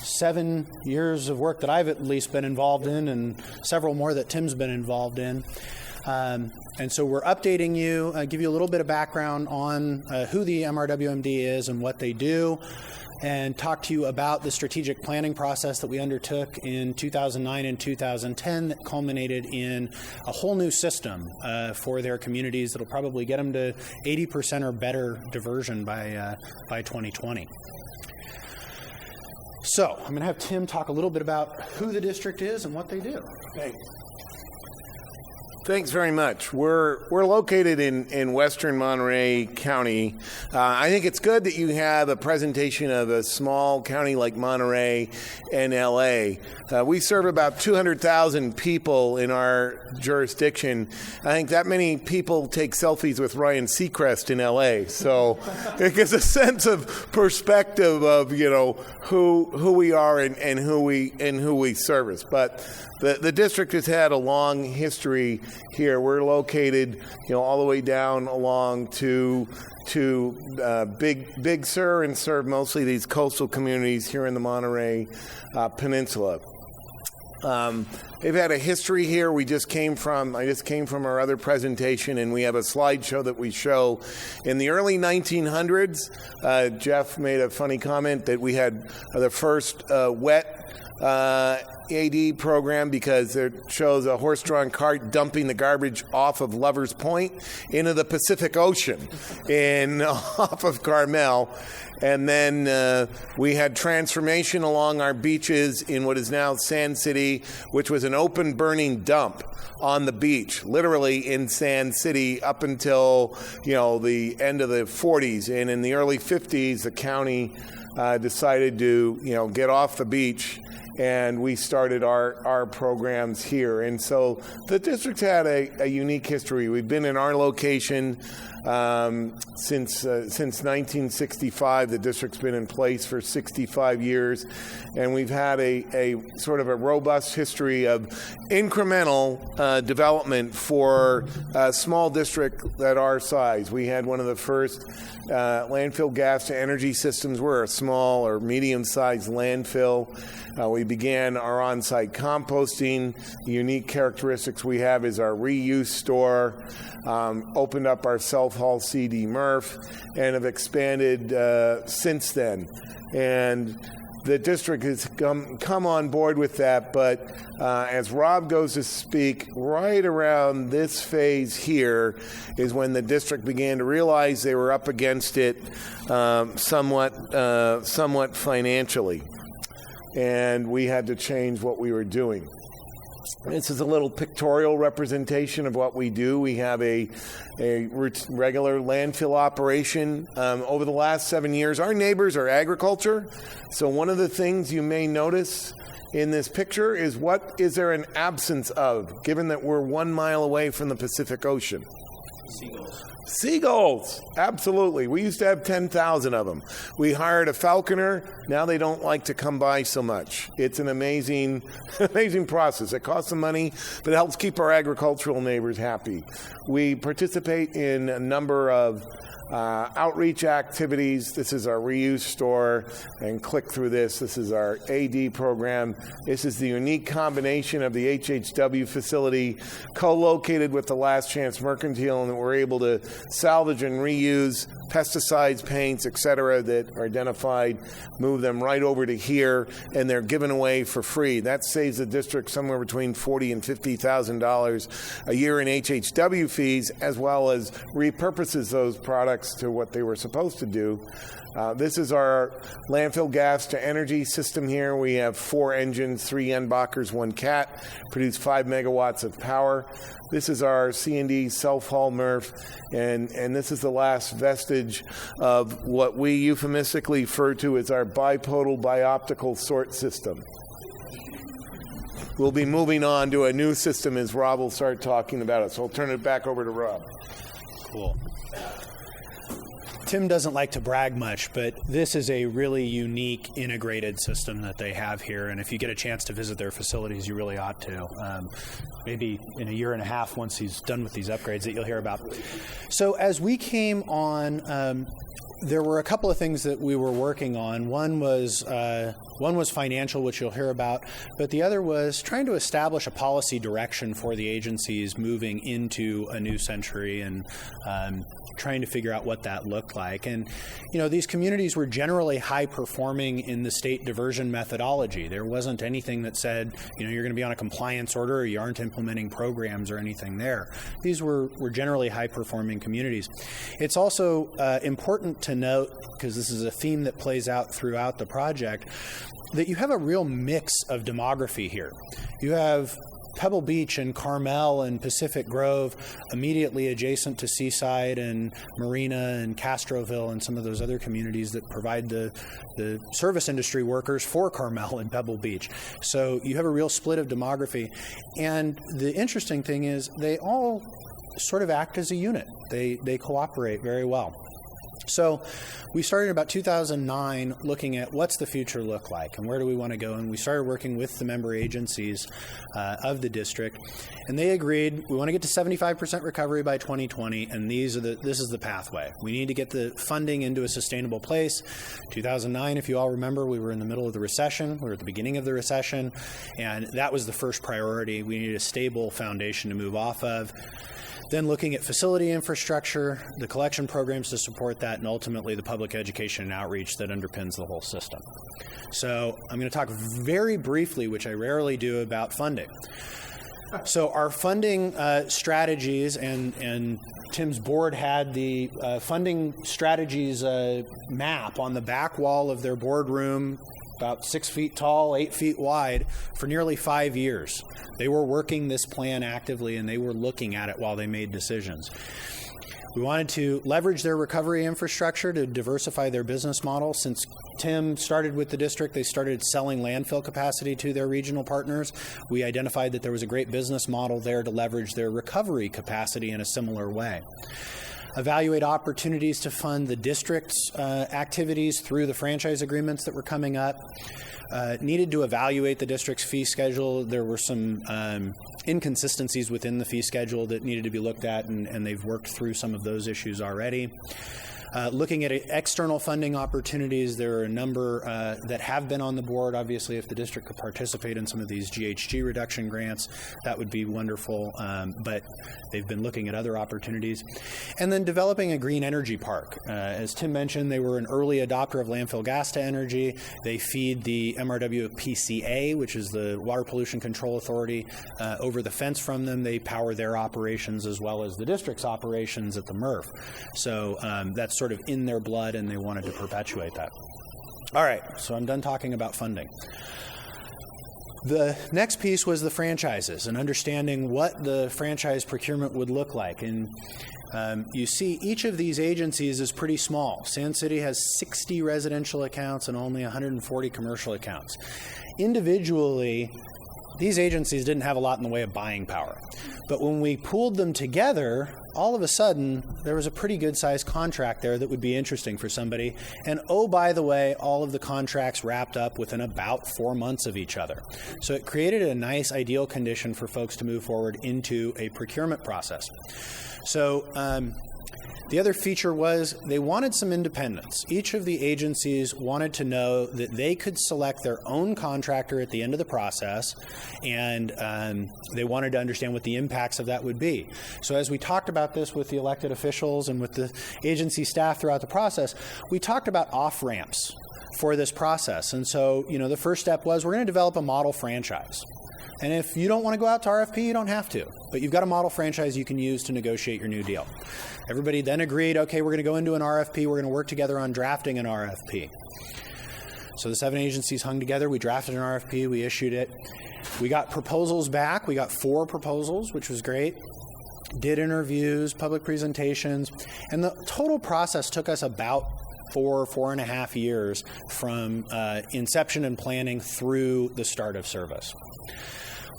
7 years of work that I've at least been involved in, and several more that Tim's been involved in. And so we're updating you, give you a little bit of background on who the MRWMD is and what they do, and talk to you about the strategic planning process that we undertook in 2009 and 2010 that culminated in a whole new system for their communities that'll probably get them to 80% or better diversion by 2020. So I'm going to have Tim talk a little bit about who the district is and what they do. Thanks very much. We're located in western Monterey County. I think it's good that you have a presentation of a small county like Monterey and LA. We serve about 200,000 people in our jurisdiction. I think that many people take selfies with Ryan Seacrest in LA. So it gives a sense of perspective of, who we are and who we service. But the district has had a long history here. We're located, all the way down along to Big Sur, and serve mostly these coastal communities here in the Monterey Peninsula. They've had a history here. I just came from our other presentation, and we have a slideshow that we show. In the early 1900s, Jeff made a funny comment that we had the first wet AD program, because it shows a horse-drawn cart dumping the garbage off of Lover's Point into the Pacific Ocean off of Carmel. And then we had transformation along our beaches in what is now Sand City, which was an open burning dump on the beach, literally in Sand City up until, the end of the 40s. And in the early 50s, the county decided to, get off the beach, and we started our programs here. And so the district's had a unique history. We've been in our location since 1965. The district's been in place for 65 years, and we've had a sort of a robust history of incremental development for a small district at our size. We had one of the first landfill gas to energy systems. We're a small or medium-sized landfill. We began our on-site composting. The unique characteristics we have is our reuse store, opened up our self-haul CD MRF, and have expanded since then. And the district has come on board with that, but as Rob goes to speak, right around this phase here is when the district began to realize they were up against it somewhat financially. And we had to change what we were doing. This is a little pictorial representation of what we do. We have a regular landfill operation. Over the last 7 years, our neighbors are agriculture. So one of the things you may notice in this picture is, what is there an absence of, given that we're 1 mile away from the Pacific Ocean? Seagulls, absolutely. We used to have 10,000 of them. We hired a falconer. Now they don't like to come by so much. It's an amazing process. It costs some money, but it helps keep our agricultural neighbors happy. We participate in a number of Outreach activities, this is our reuse store, and click through this. This is our AD program. This is the unique combination of the HHW facility co-located with the Last Chance Mercantile, and that we're able to salvage and reuse pesticides, paints, etc. that are identified, move them right over to here, and they're given away for free. That saves the district somewhere between $40,000 and $50,000 a year in HHW fees, as well as repurposes those products to what they were supposed to do. This is our landfill gas to energy system here. We have 4 engines, 3 Yenbachers, 1 Cat, produce 5 megawatts of power. This is our C&D self-haul MRF, and this is the last vestige of what we euphemistically refer to as our bipodal bioptical sort system. We'll be moving on to a new system as Rob will start talking about it, so I'll turn it back over to Rob. Cool. Tim doesn't like to brag much, but this is a really unique integrated system that they have here. And if you get a chance to visit their facilities, you really ought to. Maybe in a year and a half, once he's done with these upgrades, that you'll hear about. So as we came on, there were a couple of things that we were working on. One was financial, which you'll hear about, but the other was trying to establish a policy direction for the agencies moving into a new century, and trying to figure out what that looked like. And, you know, these communities were generally high performing in the state diversion methodology. There wasn't anything that said, you know, you're going to be on a compliance order or you aren't implementing programs or anything there. These were generally high performing communities. It's also important to note, because this is a theme that plays out throughout the project, that you have a real mix of demography here. You have Pebble Beach and Carmel and Pacific Grove immediately adjacent to Seaside and Marina and Castroville and some of those other communities that provide the service industry workers for Carmel and Pebble Beach. So you have a real split of demography. And the interesting thing is they all sort of act as a unit. They cooperate very well. So we started in about 2009 looking at what's the future look like and where do we want to go, and we started working with the member agencies of the district, and they agreed we want to get to 75% recovery by 2020, and this is the pathway. We need to get the funding into a sustainable place. 2009, if you all remember, we were in the middle of the recession. We were at the beginning of the recession, and that was the first priority. We needed a stable foundation to move off of. Then looking at facility infrastructure, the collection programs to support that, and ultimately the public education and outreach that underpins the whole system. So I'm going to talk very briefly, which I rarely do, about funding. So our funding strategies, and Tim's board had the funding strategies map on the back wall of their boardroom, about 6 feet tall, 8 feet wide, for nearly 5 years. They were working this plan actively, and they were looking at it while they made decisions. We wanted to leverage their recovery infrastructure to diversify their business model. Since Tim started with the district, they started selling landfill capacity to their regional partners. We identified that there was a great business model there to leverage their recovery capacity in a similar way. Evaluate opportunities to fund the district's activities through the franchise agreements that were coming up. Needed to evaluate the district's fee schedule. There were some inconsistencies within the fee schedule that needed to be looked at, and they've worked through some of those issues already. Looking at external funding opportunities, there are a number that have been on the board. Obviously, if the district could participate in some of these GHG reduction grants, that would be wonderful, but they've been looking at other opportunities. And then developing a green energy park. As Tim mentioned, they were an early adopter of landfill gas to energy. They feed the MRWPCA, which is the Water Pollution Control Authority, over the fence from them. They power their operations as well as the district's operations at the MRF. So that's sort of in their blood, and they wanted to perpetuate that. All right, so I'm done talking about funding. The next piece was the franchises and understanding what the franchise procurement would look like. And you see each of these agencies is pretty small. Sand City has 60 residential accounts and only 140 commercial accounts. Individually, these agencies didn't have a lot in the way of buying power. But when we pooled them together, all of a sudden, there was a pretty good-sized contract there that would be interesting for somebody. And oh, by the way, all of the contracts wrapped up within about 4 months of each other. So it created a nice, ideal condition for folks to move forward into a procurement process. So The other feature was they wanted some independence. Each of the agencies wanted to know that they could select their own contractor at the end of the process, and they wanted to understand what the impacts of that would be. So as we talked about this with the elected officials and with the agency staff throughout the process, we talked about off-ramps for this process. And so, the first step was we're going to develop a model franchise. And if you don't want to go out to RFP, you don't have to. But you've got a model franchise you can use to negotiate your new deal. Everybody then agreed, okay, we're going to go into an RFP. We're going to work together on drafting an RFP. So the 7 agencies hung together. We drafted an RFP. We issued it. We got proposals back. We got 4 proposals, which was great. Did interviews, public presentations. And the total process took us about 4.5 years from inception and planning through the start of service.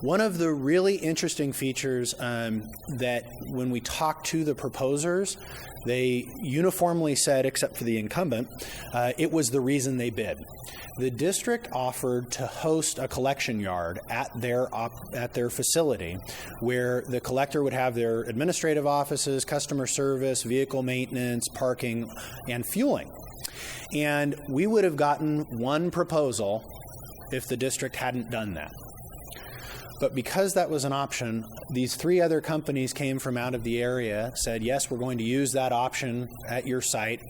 One of the really interesting features that when we talked to the proposers, they uniformly said, except for the incumbent, it was the reason they bid. The district offered to host a collection yard at their facility where the collector would have their administrative offices, customer service, vehicle maintenance, parking, and fueling. And we would have gotten 1 proposal if the district hadn't done that. But because that was an option, these 3 other companies came from out of the area, said, yes, we're going to use that option at your site,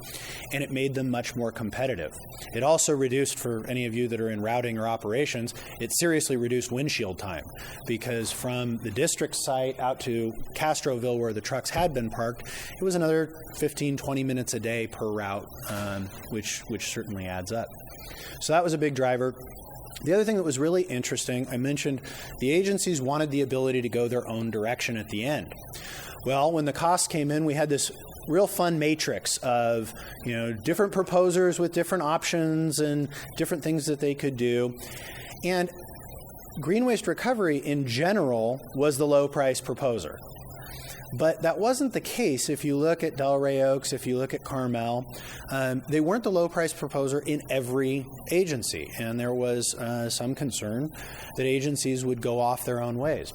and it made them much more competitive. It also reduced, for any of you that are in routing or operations, it seriously reduced windshield time, because from the district site out to Castroville, where the trucks had been parked, it was another 15, 20 minutes a day per route, which certainly adds up. So that was a big driver. The other thing that was really interesting, I mentioned the agencies wanted the ability to go their own direction at the end. Well, when the costs came in, we had this real fun matrix of, different proposers with different options and different things that they could do. And green waste recovery in general was the low price proposer. But that wasn't the case if you look at Delray Oaks, if you look at Carmel. They weren't the low-price proposer in every agency, and there was some concern that agencies would go off their own ways.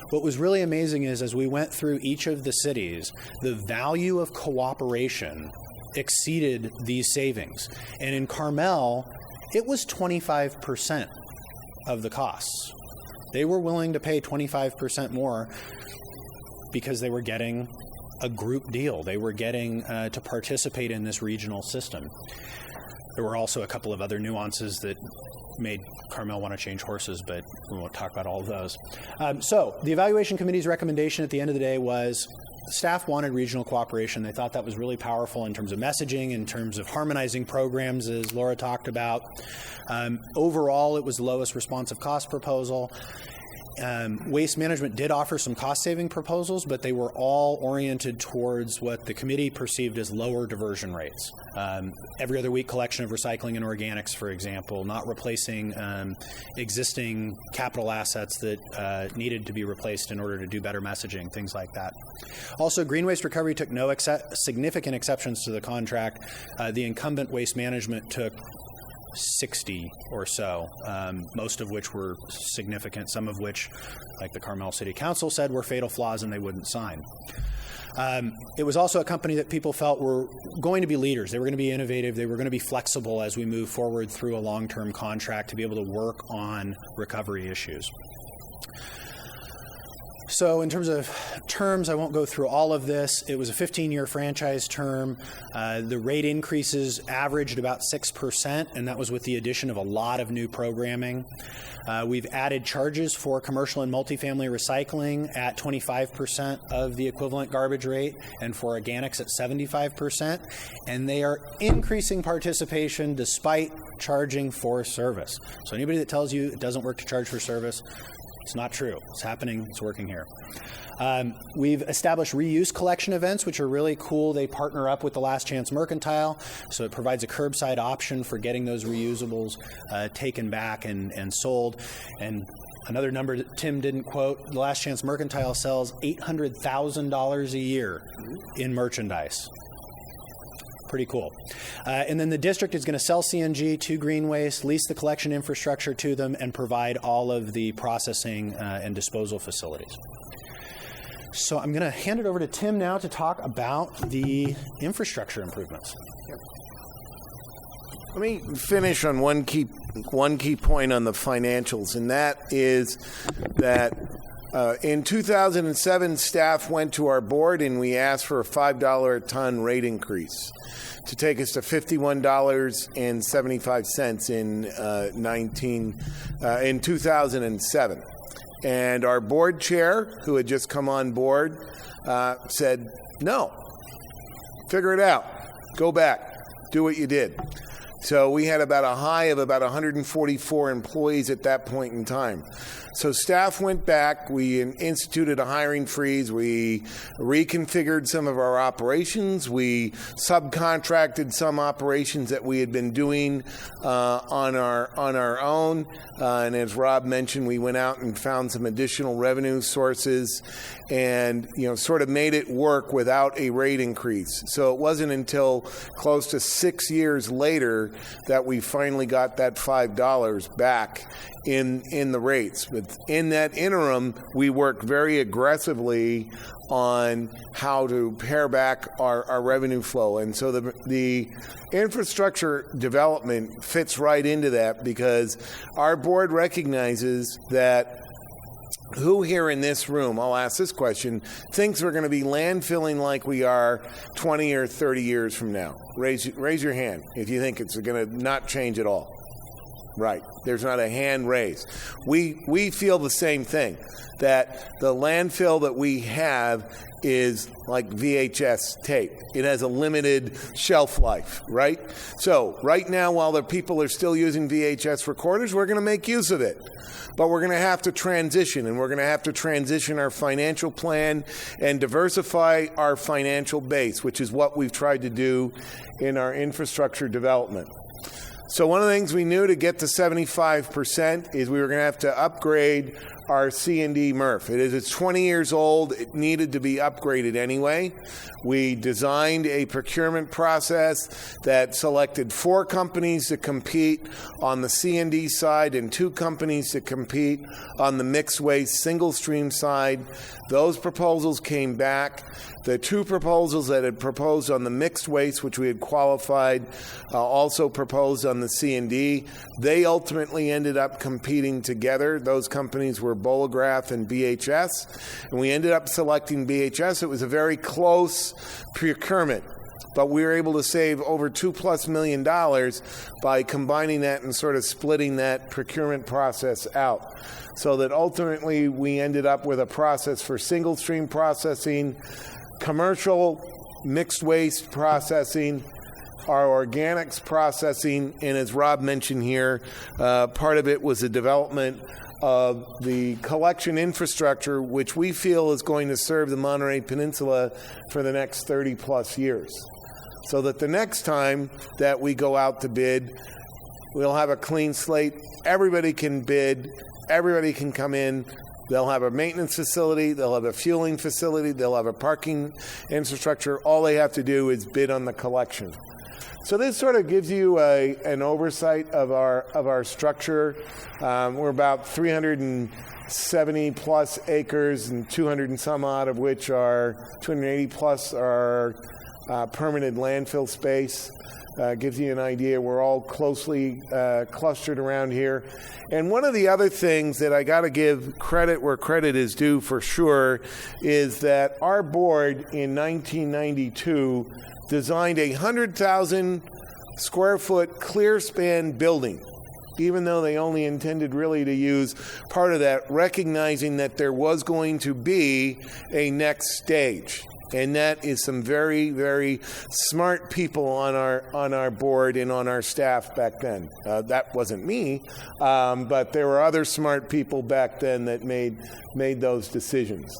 What was really amazing is as we went through each of the cities, the value of cooperation exceeded these savings. And in Carmel, it was 25% of the costs. They were willing to pay 25% more because they were getting a group deal. They were getting to participate in this regional system. There were also a couple of other nuances that made Carmel want to change horses, but we won't talk about all of those. So the evaluation committee's recommendation at the end of the day was staff wanted regional cooperation. They thought that was really powerful in terms of messaging, in terms of harmonizing programs, as Laura talked about. Overall, it was the lowest responsive cost proposal. Waste management did offer some cost-saving proposals, but they were all oriented towards what the committee perceived as lower diversion rates. Every other week collection of recycling and organics, for example, not replacing existing capital assets that needed to be replaced in order to do better messaging, things like that. Also, green waste recovery took no significant exceptions to the contract. The incumbent waste management took 60 or so, most of which were significant, some of which, like the Carmel City Council said, were fatal flaws and they wouldn't sign. It was also a company that people felt were going to be leaders. They were going to be innovative. They were going to be flexible as we move forward through a long-term contract to be able to work on recovery issues. So in terms of terms, I won't go through all of this. It was a 15-year franchise term. The rate increases averaged about 6%, and that was with the addition of a lot of new programming. We've added charges for commercial and multifamily recycling at 25% of the equivalent garbage rate, and for organics at 75%. And they are increasing participation despite charging for service. So anybody that tells you it doesn't work to charge for service, it's not true. It's happening. It's working here. We've established reuse collection events, which are really cool. They partner up with the Last Chance Mercantile, so it provides a curbside option for getting those reusables taken back and sold. And another number that Tim didn't quote, the Last Chance Mercantile sells $800,000 a year in merchandise. Pretty cool. And then the district is going to sell CNG to Green Waste, lease the collection infrastructure to them, and provide all of the processing and disposal facilities. So I'm going to hand it over to Tim now to talk about the infrastructure improvements. Let me finish on one key point on the financials, and that is that in 2007, staff went to our board and we asked for a $5 a ton rate increase to take us to $51.75 in 2007. And our board chair, who had just come on board, said, no, figure it out, go back, do what you did. So we had about a high of about 144 employees at that point in time. So staff went back, we instituted a hiring freeze, we reconfigured some of our operations, we subcontracted some operations that we had been doing on our own, and as Rob mentioned, we went out and found some additional revenue sources and sort of made it work without a rate increase. So it wasn't until close to 6 years later that we finally got that $5 back in the rates. But in that interim, we worked very aggressively on how to pare back our revenue flow. And so the infrastructure development fits right into that, because our board recognizes that who here in this room, I'll ask this question, thinks we're going to be landfilling like we are 20 or 30 years from now? Raise your hand if you think it's going to not change at all. Right. There's not a hand raised. We feel the same thing, that the landfill that we have is like VHS tape. It has a limited shelf life, right? So right now, while the people are still using VHS recorders, we're going to make use of it. But we're going to have to transition, and we're going to have to transition our financial plan and diversify our financial base, which is what we've tried to do in our infrastructure development. So one of the things we knew to get to 75% is we were going to have to upgrade our C&D MRF. It's 20 years old. It needed to be upgraded anyway. We designed a procurement process that selected 4 companies to compete on the C&D side and 2 companies to compete on the mixed waste single stream side. Those proposals came back. The 2 proposals that had proposed on the mixed waste, which we had qualified, also proposed on the C&D. They ultimately ended up competing together. Those companies were Bolograph and BHS, and we ended up selecting BHS. It was a very close procurement, but we were able to save over $2+ million by combining that and sort of splitting that procurement process out, so that ultimately we ended up with a process for single stream processing, commercial mixed waste processing, our organics processing, and as Rob mentioned here, part of it was the development of the collection infrastructure, which we feel is going to serve the Monterey Peninsula for the next 30+ years. So that the next time that we go out to bid, we'll have a clean slate. Everybody can bid. Everybody can come in. They'll have a maintenance facility. They'll have a fueling facility. They'll have a parking infrastructure. All they have to do is bid on the collection. So this sort of gives you an oversight of our structure. We're about 370 plus acres, and 200 and some odd of which are 280 plus are permanent landfill space. Gives you an idea. We're all closely clustered around here. And one of the other things that I got to give credit where credit is due for sure is that our board in 1992 designed a 100,000 square foot clear span building, even though they only intended really to use part of that, recognizing that there was going to be a next stage. And that is some very, very smart people on our board and on our staff back then. That wasn't me, but there were other smart people back then that made those decisions.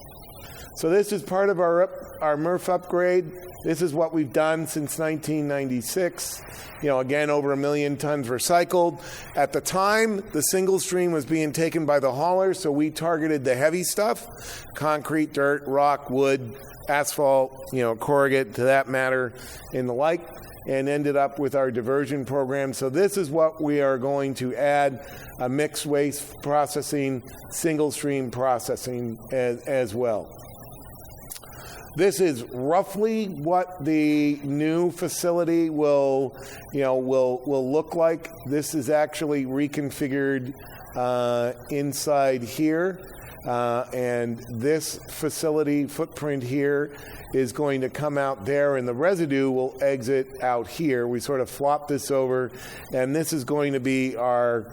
So this is part of our MRF upgrade. This is what we've done since 1996. Again, over 1 million tons recycled. At the time, the single stream was being taken by the hauler, so we targeted the heavy stuff: concrete, dirt, rock, wood, asphalt, corrugate to that matter, and the like, and ended up with our diversion program. So this is what we are going to add: a mixed waste processing, single stream processing as well. This is roughly what the new facility will look like. This is actually reconfigured inside here, and this facility footprint here is going to come out there, and the residue will exit out here. We sort of flop this over, and this is going to be our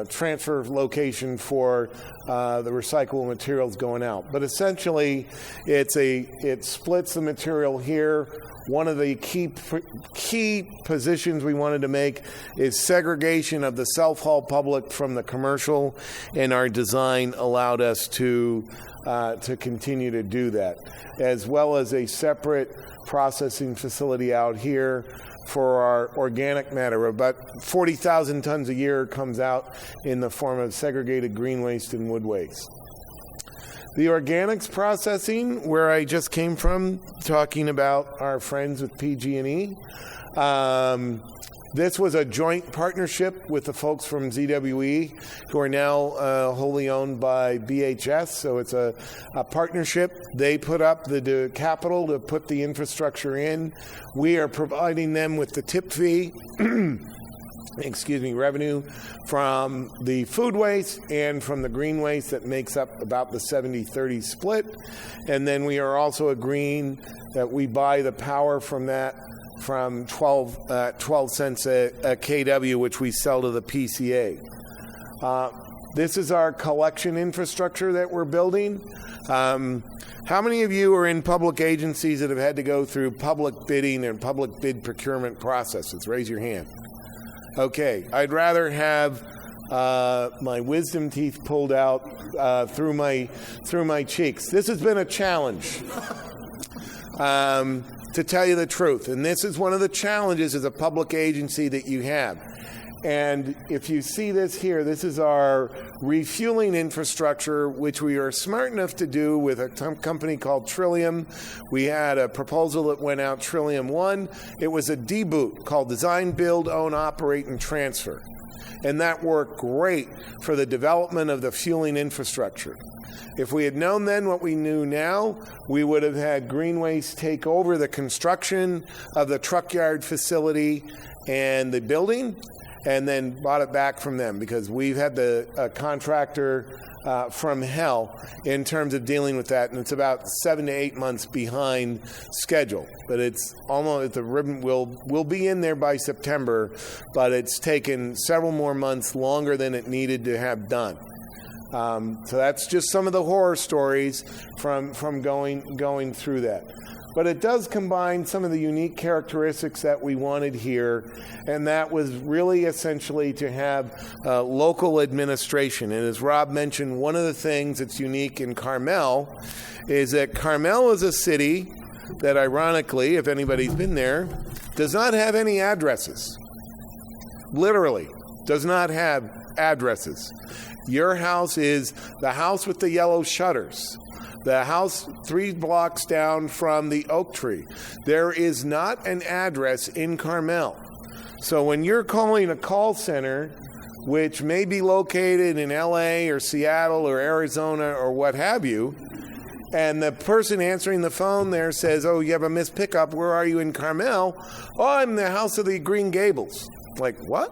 transfer location for the recyclable materials going out. But essentially, it splits the material here. One of the key positions we wanted to make is segregation of the self-haul public from the commercial, and our design allowed us to continue to do that, as well as a separate processing facility out here for our organic matter. About 40,000 tons a year comes out in the form of segregated green waste and wood waste. The organics processing, where I just came from, talking about our friends with PG&E. This was a joint partnership with the folks from ZWE, who are now wholly owned by BHS. So it's a partnership. They put up the capital to put the infrastructure in. We are providing them with the tip fee, revenue from the food waste and from the green waste that makes up about the 70-30 split. And then we are also agreeing that we buy the power from that from 12 cents a kW, which we sell to the PCA. This is our collection infrastructure that we're building. How many of you are in public agencies that have had to go through public bidding and public bid procurement processes? Raise your hand. Okay, I'd rather have my wisdom teeth pulled out through my cheeks. This has been a challenge. To tell you the truth. And this is one of the challenges as a public agency that you have. And if you see this here, this is our refueling infrastructure, which we are smart enough to do with a company called Trillium. We had a proposal that went out, Trillium 1. It was a DBOOT called Design, Build, Own, Operate, and Transfer. And that worked great for the development of the fueling infrastructure. If we had known then what we knew now, we would have had Green Waste take over the construction of the truck yard facility and the building, and then bought it back from them, because we've had the contractor from hell in terms of dealing with that, and it's about 7 to 8 months behind schedule. But it's almost, the ribbon will be in there by September, but it's taken several more months longer than it needed to have done. So that's just some of the horror stories from going through that. But it does combine some of the unique characteristics that we wanted here, and that was really essentially to have local administration. And as Rob mentioned, one of the things that's unique in Carmel is that Carmel is a city that, ironically, if anybody's been there, does not have any addresses. Literally, does not have addresses. Your house is the house with the yellow shutters, the house 3 blocks down from the oak tree. There is not an address in Carmel. So when you're calling a call center, which may be located in LA or Seattle or Arizona or what have you, and the person answering the phone there says, "Oh, you have a missed pickup. Where are you in Carmel?" "Oh, I'm in the house of the Green Gables." Like, what?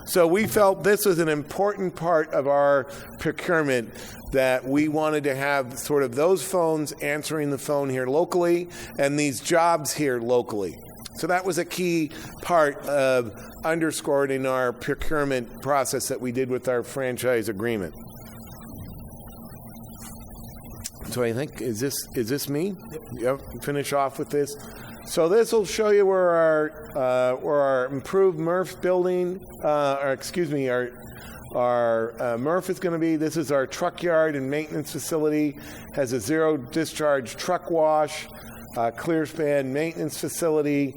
So we felt this was an important part of our procurement, that we wanted to have sort of those phones answering the phone here locally and these jobs here locally. So that was a key part of underscored in our procurement process that we did with our franchise agreement. So I think, is this me? Yep. Finish off with this. So this will show you where our improved MRF building, our MRF is going to be. This is our truck yard and maintenance facility. Has a zero discharge truck wash, clear span maintenance facility,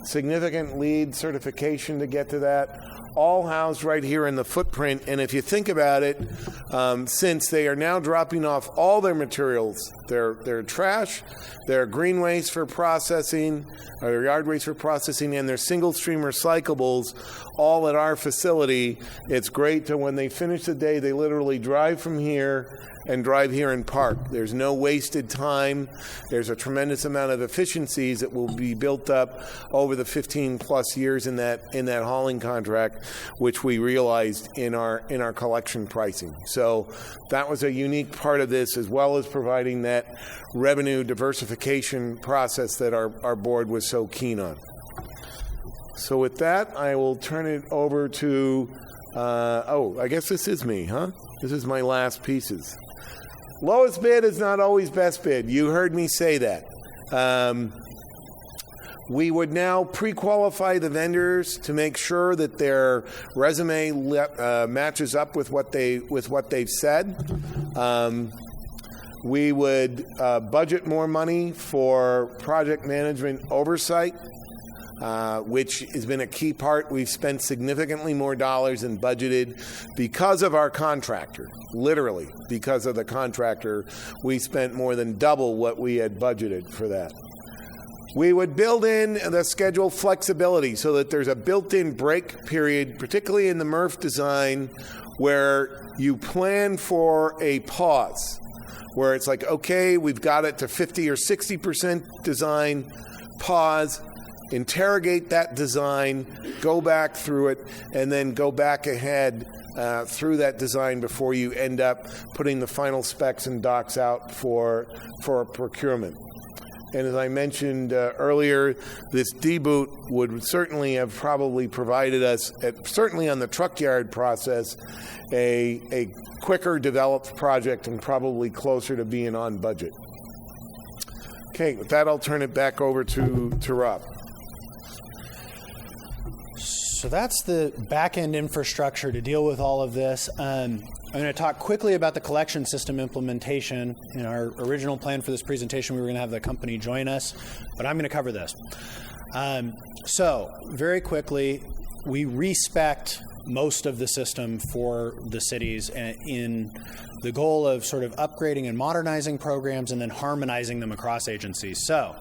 significant LEED certification to get to that, all housed right here in the footprint. And if you think about it, since they are now dropping off all their materials, their trash, their green waste for processing, or their yard waste for processing, and their single stream recyclables, all at our facility, it's great to when they finish the day, they literally drive from here and drive here and park. There's no wasted time. There's a tremendous amount of efficiencies that will be built up over the 15 plus years in that hauling contract, which we realized in our collection pricing. So that was a unique part of this, as well as providing that revenue diversification process that our board was so keen on. So with that, I will turn it over to, I guess this is me, huh? This is my last pieces. Lowest bid is not always best bid. You heard me say that. We would now pre-qualify the vendors to make sure that their resume matches up with what they've said. We would budget more money for project management oversight, which has been a key part. We've spent significantly more dollars than budgeted because of our contractor. Literally, because of the contractor, we spent more than double what we had budgeted for that. We would build in the schedule flexibility so that there's a built-in break period, particularly in the MRF design, where you plan for a pause, where it's like, okay, we've got it to 50 or 60% design, pause, interrogate that design, go back through it, and then go back ahead through that design before you end up putting the final specs and docs out for procurement. And as I mentioned earlier, this D-boot would certainly have probably provided us, certainly on the truck yard process, a quicker developed project and probably closer to being on budget. Okay, with that, I'll turn it back over to Rob. So that's the back-end infrastructure to deal with all of this. I'm going to talk quickly about the collection system implementation. In our original plan for this presentation, we were going to have the company join us, but I'm going to cover this. So very quickly, we respect most of the system for the cities in the goal of sort of upgrading and modernizing programs and then harmonizing them across agencies. So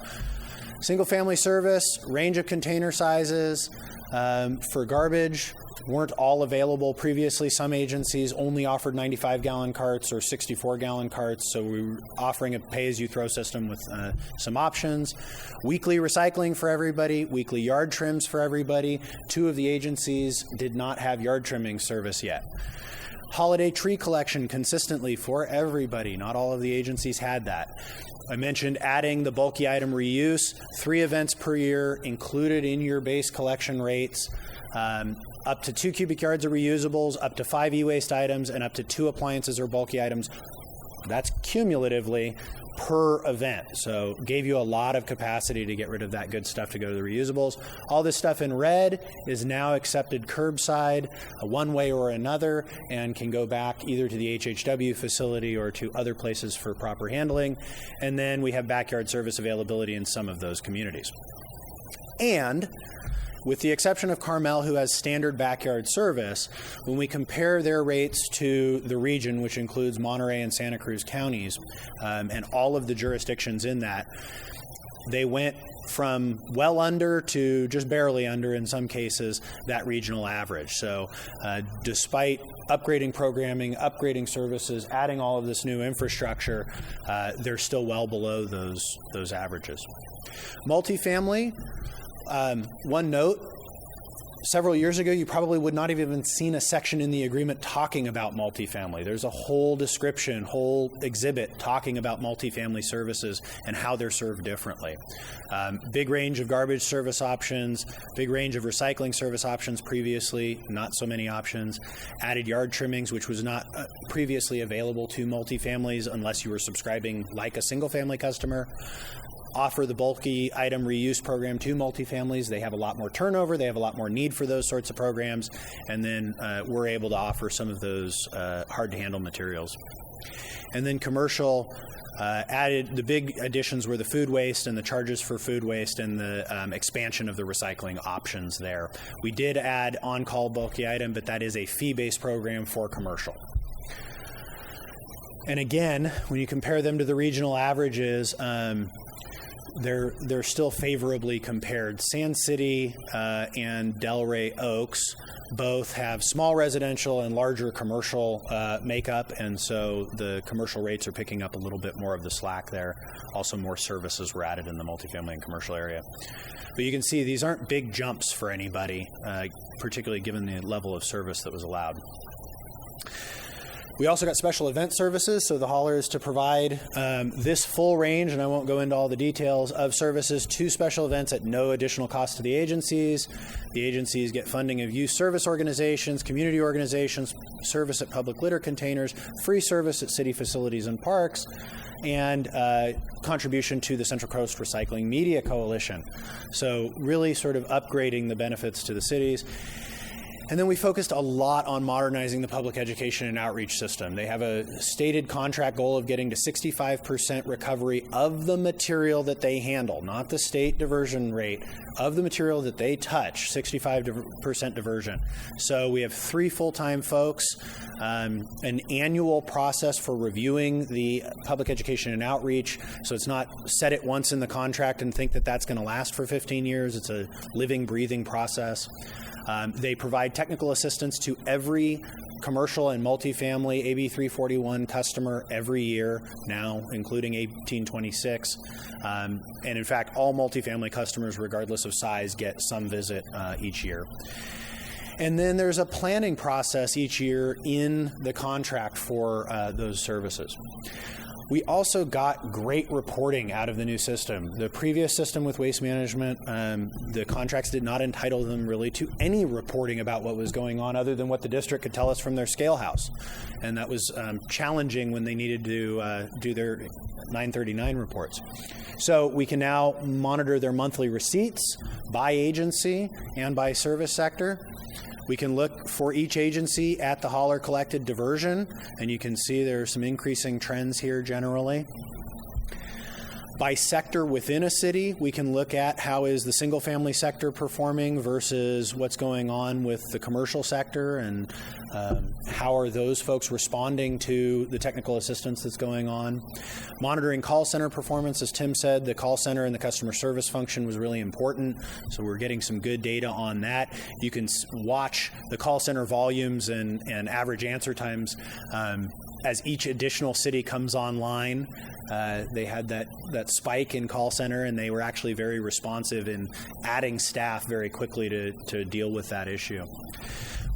single-family service, range of container sizes, for garbage weren't all available previously. Some agencies only offered 95-gallon carts or 64-gallon carts, so we were offering a pay-as-you-throw system with some options. Weekly recycling for everybody, weekly yard trims for everybody. 2 of the agencies did not have yard trimming service yet. Holiday tree collection consistently for everybody. Not all of the agencies had that. I mentioned adding the bulky item reuse, 3 events per year included in your base collection rates, up to 2 cubic yards of reusables, up to 5 e-waste items, and up to 2 appliances or bulky items. That's cumulatively per event. So gave you a lot of capacity to get rid of that good stuff to go to the reusables. All this stuff in red is now accepted curbside, one way or another, and can go back either to the HHW facility or to other places for proper handling. And then we have backyard service availability in some of those communities. And with the exception of Carmel, who has standard backyard service, when we compare their rates to the region, which includes Monterey and Santa Cruz counties, and all of the jurisdictions in that, they went from well under to just barely under, in some cases, that regional average. So despite upgrading programming, upgrading services, adding all of this new infrastructure, they're still well below those averages. Multifamily, one note, several years ago, you probably would not have even seen a section in the agreement talking about multifamily. There's a whole description, whole exhibit talking about multifamily services and how they're served differently. Big range of garbage service options, big range of recycling service options previously, not so many options. Added yard trimmings, which was not previously available to multifamilies unless you were subscribing like a single-family customer. Offer the bulky item reuse program to multifamilies. They have a lot more turnover. They have a lot more need for those sorts of programs. And then we're able to offer some of those hard-to-handle materials. And then commercial, added the big additions were the food waste and the charges for food waste and the expansion of the recycling options there. We did add on-call bulky item, but that is a fee-based program for commercial. And again, when you compare them to the regional averages, they're still favorably compared. Sand City and Delray Oaks both have small residential and larger commercial makeup, and so the commercial rates are picking up a little bit more of the slack there. Also, more services were added in the multifamily and commercial area. But you can see these aren't big jumps for anybody, particularly given the level of service that was allowed. We also got special event services, so the hauler is to provide this full range, and I won't go into all the details, of services to special events at no additional cost to the agencies. The agencies get funding of youth service organizations, community organizations, service at public litter containers, free service at city facilities and parks, and contribution to the Central Coast Recycling Media Coalition. So really sort of upgrading the benefits to the cities. And then we focused a lot on modernizing the public education and outreach system. They have a stated contract goal of getting to 65% recovery of the material that they handle, not the state diversion rate, of the material that they touch, 65% diversion. So we have 3 full-time folks, an annual process for reviewing the public education and outreach. So it's not set it once in the contract and think that that's going to last for 15 years. It's a living, breathing process. They provide technical assistance to every commercial and multifamily AB 341 customer every year now, including 1826. And in fact, all multifamily customers, regardless of size, get some visit each year. And then there's a planning process each year in the contract for those services. We also got great reporting out of the new system. The previous system with waste management, the contracts did not entitle them really to any reporting about what was going on other than what the district could tell us from their scale house. And that was challenging when they needed to do their 939 reports. So we can now monitor their monthly receipts by agency and by service sector. We can look for each agency at the hauler collected diversion, and you can see there are some increasing trends here generally. By sector within a city, we can look at how is the single-family sector performing versus what's going on with the commercial sector, and how are those folks responding to the technical assistance that's going on. Monitoring call center performance, as Tim said, the call center and the customer service function was really important, so we're getting some good data on that. You can watch the call center volumes and average answer times as each additional city comes online. They had that spike in call center, and they were actually very responsive in adding staff very quickly to deal with that issue.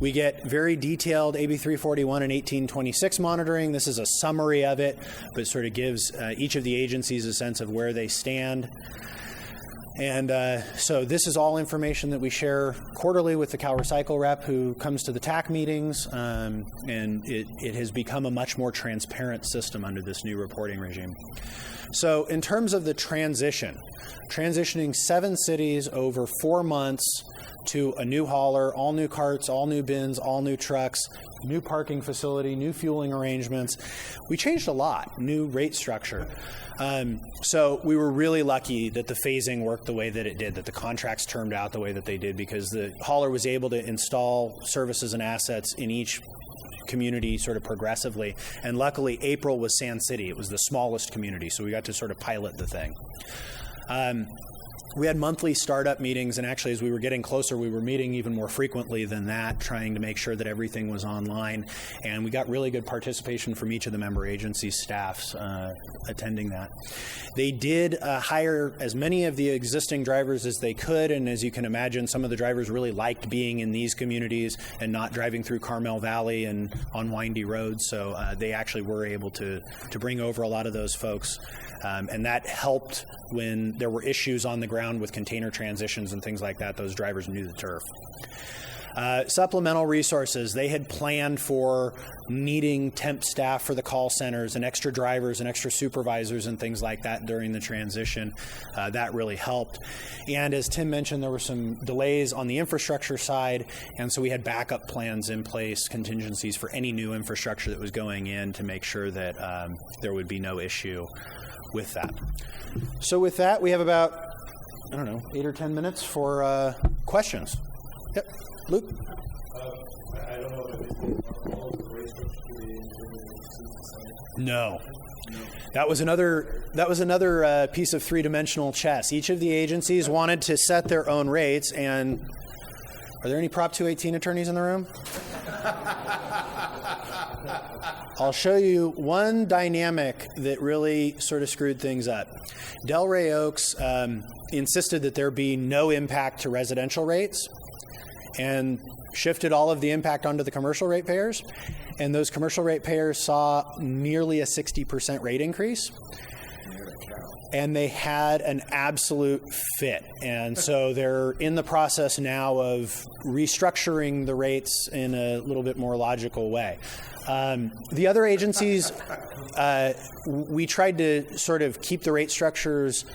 We get very detailed AB 341 and 1826 monitoring. This is a summary of it, but it sort of gives each of the agencies a sense of where they stand. And so this is all information that we share quarterly with the Cal Recycle rep who comes to the TAC meetings, and it has become a much more transparent system under this new reporting regime. So in terms of the transitioning 7 cities over 4 months to a new hauler, all new carts, all new bins, all new trucks, new parking facility, new fueling arrangements. We changed a lot, new rate structure. So we were really lucky that the phasing worked the way that it did, that the contracts turned out the way that they did, because the hauler was able to install services and assets in each community sort of progressively. And luckily, April was Sand City. It was the smallest community, so we got to sort of pilot the thing. We had monthly startup meetings, and actually as we were getting closer, we were meeting even more frequently than that, trying to make sure that everything was online. And we got really good participation from each of the member agency staffs attending that. They did hire as many of the existing drivers as they could, and as you can imagine, some of the drivers really liked being in these communities and not driving through Carmel Valley and on windy roads, so they actually were able to bring over a lot of those folks. And that helped when there were issues on the ground with container transitions and things like that. Those drivers knew the turf. Supplemental resources. They had planned for needing temp staff for the call centers and extra drivers and extra supervisors and things like that during the transition. That really helped. And as Tim mentioned, there were some delays on the infrastructure side, and so we had backup plans in place, contingencies for any new infrastructure that was going in to make sure that there would be no issue with that. So with that, we have about, 8 or 10 minutes for questions. Yep, Luke? I don't know if it's the race No. That was another piece of three-dimensional chess. Each of the agencies wanted to set their own rates, and are there any Prop 218 attorneys in the room? I'll show you one dynamic that really sort of screwed things up. Delray Oaks insisted that there be no impact to residential rates and shifted all of the impact onto the commercial ratepayers. And those commercial ratepayers saw nearly a 60% rate increase. And they had an absolute fit. And so they're in the process now of restructuring the rates in a little bit more logical way. The other agencies, we tried to sort of keep the rate structures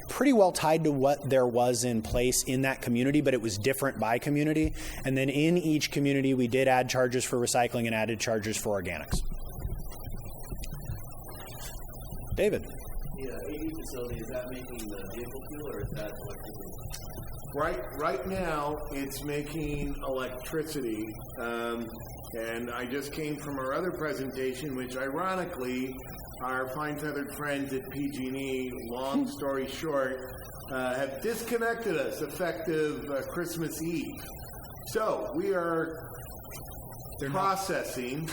pretty well tied to what there was in place in that community, but it was different by community. And then in each community, we did add charges for recycling and added charges for organics. David. The AD facility, is that making the vehicle fuel, or is that electricity? Right now, it's making electricity. And I just came from our other presentation, which ironically, our fine-feathered friends at PG&E, long story short, have disconnected us effective Christmas Eve. So we are processing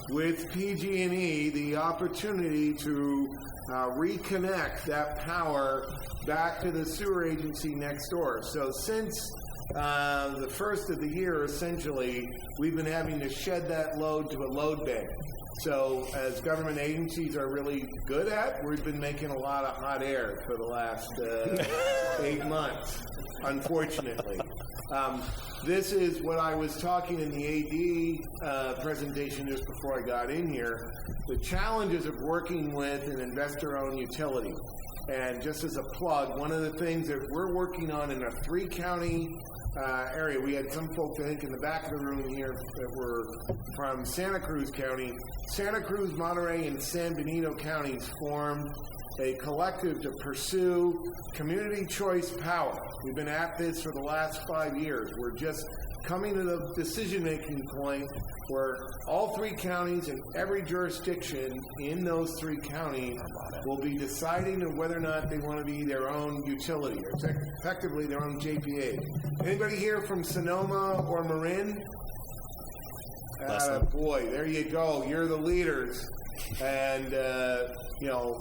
with PG&E the opportunity to reconnect that power back to the sewer agency next door. So since the first of the year, essentially, we've been having to shed that load to a load bank. So as government agencies are really good at, we've been making a lot of hot air for the last 8 months, unfortunately. This is what I was talking in the AD presentation just before I got in here, the challenges of working with an investor-owned utility. And just as a plug, one of the things that we're working on in a 3-county area, we had some folks, I think, in the back of the room here that were from Santa Cruz County. Santa Cruz, Monterey, and San Benito counties formed a collective to pursue community choice power. We've been at this for the last 5 years. We're just coming to the decision-making point where all 3 counties and every jurisdiction in those 3 counties will be deciding on whether or not they want to be their own utility, or effectively their own JPA. Anybody here from Sonoma or Marin? Boy, there you go. You're the leaders. And,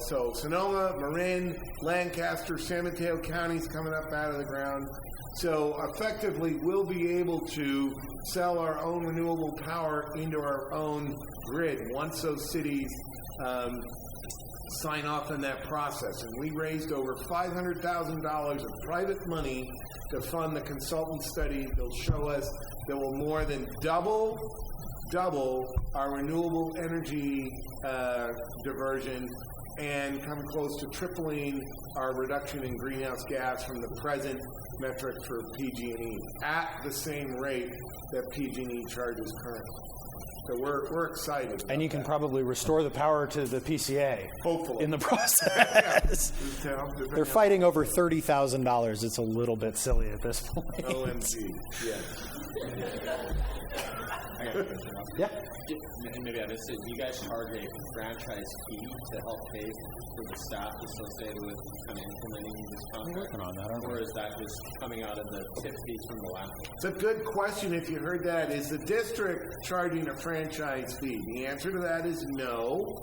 so Sonoma, Marin, Lancaster, San Mateo counties coming up out of the ground. So effectively, we'll be able to sell our own renewable power into our own grid once those cities sign off on that process. And we raised over $500,000 of private money to fund the consultant study that'll show us that will more than double our renewable energy diversion and come close to tripling our reduction in greenhouse gas from the present metric for PG&E at the same rate that PG&E charges currently. So we're excited. And you can probably restore the power to the PCA. Hopefully. In the process. Yeah. They're fighting over $30,000. It's a little bit silly at this point. OMG, yes. Yeah. Maybe I missed it. Do you guys charge a franchise fee to help pay for the staff associated with kind of implementing this contract? Or is that just coming out of the tip fees from the landlord? It's a good question if you heard that. Is the district charging a franchise fee? The answer to that is no.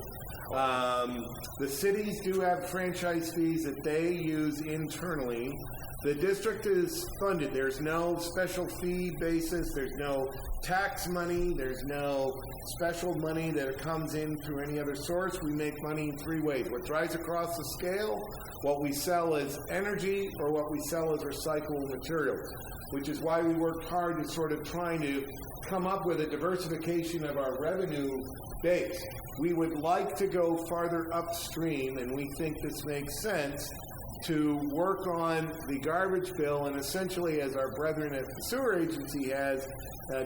The cities do have franchise fees that they use internally. The district is funded. There's no special fee basis. There's no tax money. There's no special money that comes in through any other source. We make money in three ways. What drives across the scale, what we sell as energy, or what we sell as recycled materials, which is why we worked hard in sort of trying to come up with a diversification of our revenue base. We would like to go farther upstream, and we think this makes sense to work on the garbage bill and essentially, as our brethren at the sewer agency has,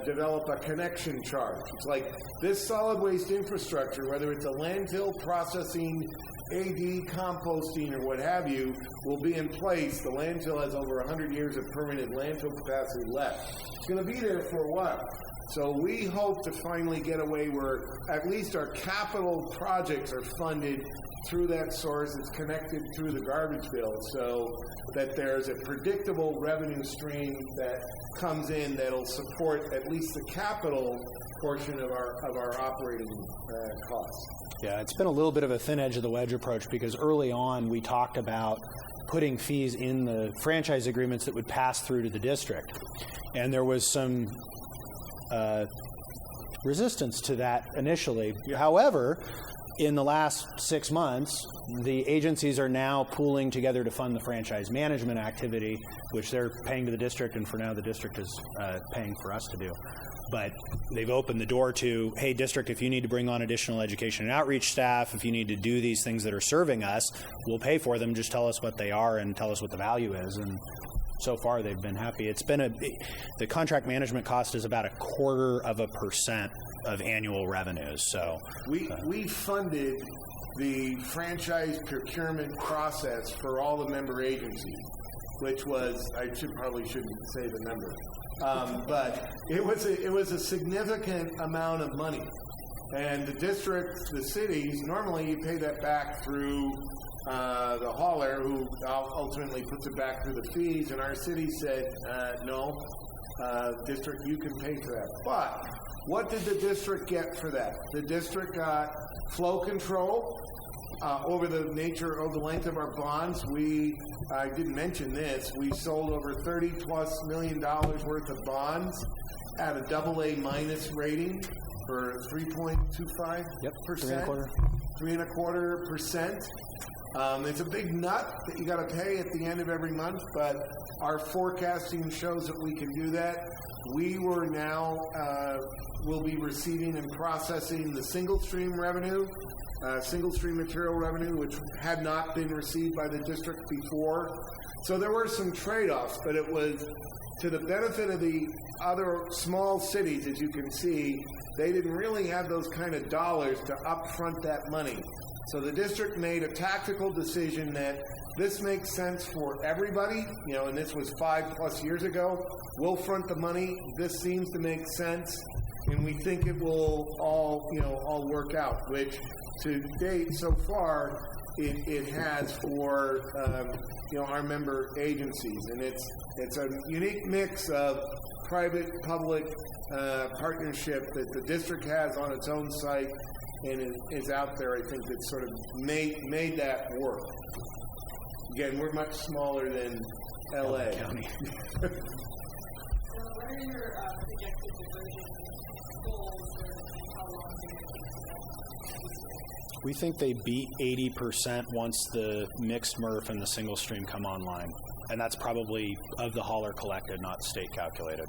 develop a connection charge. It's like this solid waste infrastructure, whether it's a landfill processing, AD, composting, or what have you, will be in place. The landfill has over 100 years of permanent landfill capacity left. It's going to be there for a while. So we hope to finally get away where at least our capital projects are funded through that source. It's connected through the garbage bill so that there's a predictable revenue stream that comes in that'll support at least the capital portion of our operating costs. Yeah, it's been a little bit of a thin edge of the wedge approach because early on we talked about putting fees in the franchise agreements that would pass through to the district. And there was some resistance to that initially. However, in the last 6 months, the agencies are now pooling together to fund the franchise management activity, which they're paying to the district, and for now the district is paying for us to do. But they've opened the door to, hey, district, if you need to bring on additional education and outreach staff, if you need to do these things that are serving us, we'll pay for them. Just tell us what they are and tell us what the value is. And so far, they've been happy. It's been the contract management cost is about 0.25% of annual revenues. So we funded the franchise procurement process for all the member agencies, which was, probably shouldn't say the number, but it was a significant amount of money. And the districts, the cities, normally you pay that back through the hauler, who ultimately puts it back through the fees, and our city said, no, district, you can pay for that. But what did the district get for that? The district got flow control over the length of our bonds. I didn't mention this, we sold over $30+ million worth of bonds at a AA- rating for 3.25%. Yep, 3.25%. It's a big nut that you got to pay at the end of every month, but our forecasting shows that we can do that. We will be receiving and processing the single stream revenue, single stream material revenue, which had not been received by the district before. So there were some trade-offs, but it was to the benefit of the other small cities. As you can see, they didn't really have those kind of dollars to upfront that money. So the district made a tactical decision that this makes sense for everybody, and this was 5+ years ago. We'll front the money. This seems to make sense, and we think it will all work out, which to date so far it has for our member agencies. And it's a unique mix of private-public partnership that the district has on its own site and is out there. I think that sort of made that work. Again, we're much smaller than LA County. So what are your projected diversion goals for how long do you we think they beat 80% once the mixed MRF and the single stream come online. And that's probably of the hauler collected, not state calculated.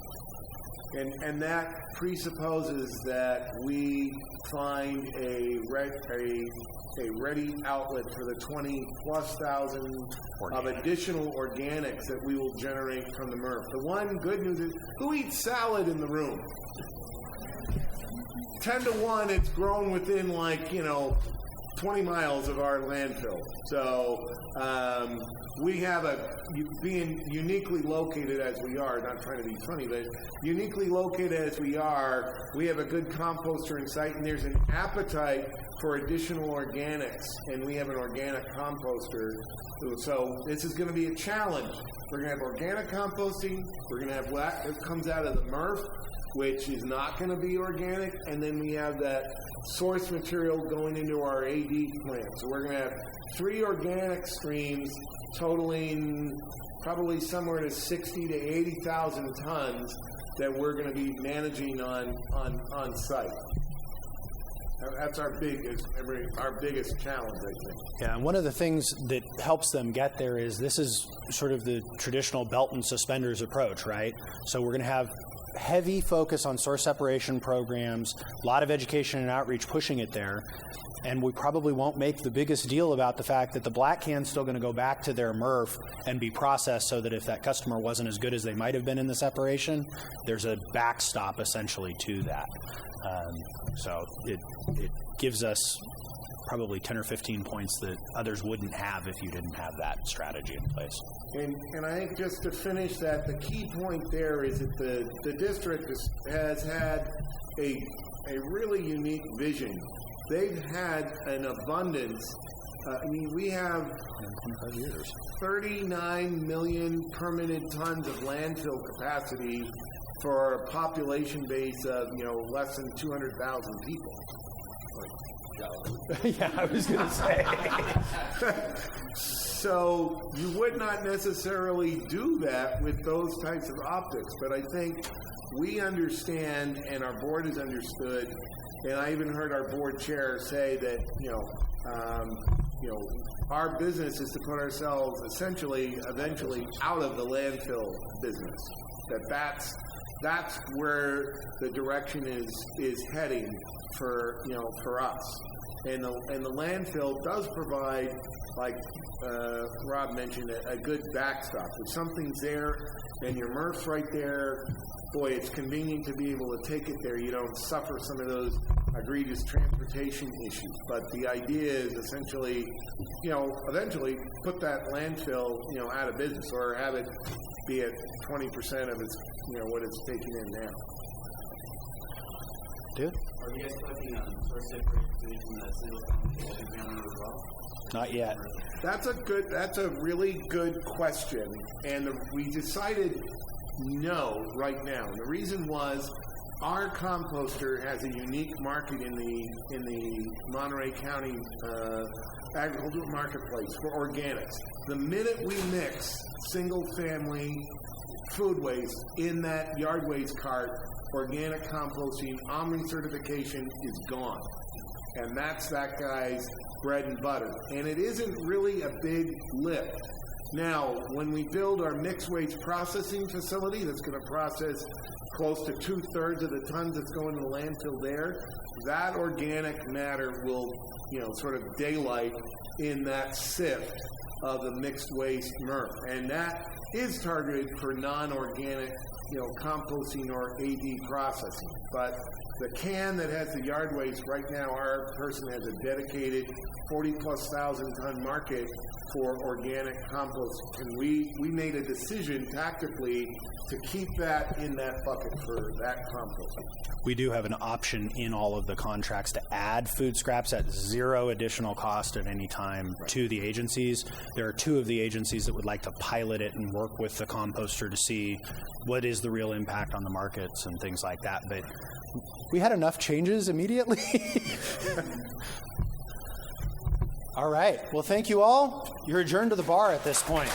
And that presupposes that we find a ready outlet for the 20,000+ of additional organics that we will generate from the MRF. The one good news is, who eats salad in the room? 10-to-1, it's grown within 20 miles of our landfill. So we have being uniquely located as we are, not trying to be funny, but uniquely located as we are, we have a good composter in sight, and there's an appetite for additional organics, and we have an organic composter. So this is going to be a challenge. We're going to have organic composting. We're going to have what comes out of the MRF. which is not going to be organic, and then we have that source material going into our AD plant. So we're going to have 3 organic streams totaling probably somewhere to 60 to 80,000 tons that we're going to be managing on site. That's our biggest challenge, I think. Yeah, and one of the things that helps them get there is this is sort of the traditional belt and suspenders approach, right? So we're going to have heavy focus on source separation programs, a lot of education and outreach pushing it there, and we probably won't make the biggest deal about the fact that the black can's still going to go back to their MRF and be processed so that if that customer wasn't as good as they might have been in the separation, there's a backstop essentially to that. So it gives us probably 10 or 15 points that others wouldn't have if you didn't have that strategy in place. And I think just to finish that, the key point there is that the district has had a really unique vision. They've had an abundance. We have 39 million permitted tons of landfill capacity for a population base of, less than 200,000 people. Yeah, I was going to say. So you would not necessarily do that with those types of optics, but I think we understand, and our board has understood, and I even heard our board chair say that, our business is to put ourselves eventually out of the landfill business. That's where the direction is heading for us. And the landfill does provide, like Rob mentioned, a good backstop. If something's there and your MRF's right there, boy, it's convenient to be able to take it there. You don't suffer some of those egregious transportation issues. But the idea is essentially, eventually put that landfill, out of business, or have it be at 20% of its, what it's taking in now. Dude? Are you guys collecting source separation from the single family as well? Not yet. That's a really good question, and we decided no right now. And the reason was our composter has a unique market in the Monterey County agricultural marketplace for organics. The minute we mix single-family food waste in that yard waste cart, organic composting, OMRI certification is gone. And that's that guy's bread and butter. And it isn't really a big lift. Now, when we build our mixed waste processing facility that's going to process close to 2/3 of the tons that's going to the landfill there, that organic matter will, sort of daylight in that sift of the mixed waste MRF. And that is targeted for non-organic, composting or AD processing. But the can that has the yard waste, right now our person has a dedicated 40,000+ ton market for organic compost. And we made a decision tactically to keep that in that bucket for that compost. We do have an option in all of the contracts to add food scraps at zero additional cost at any time to the agencies. There are 2 of the agencies that would like to pilot it and work with the composter to see what is the real impact on the markets and things like that. But we had enough changes immediately. All right. Well, thank you all. You're adjourned to the bar at this point.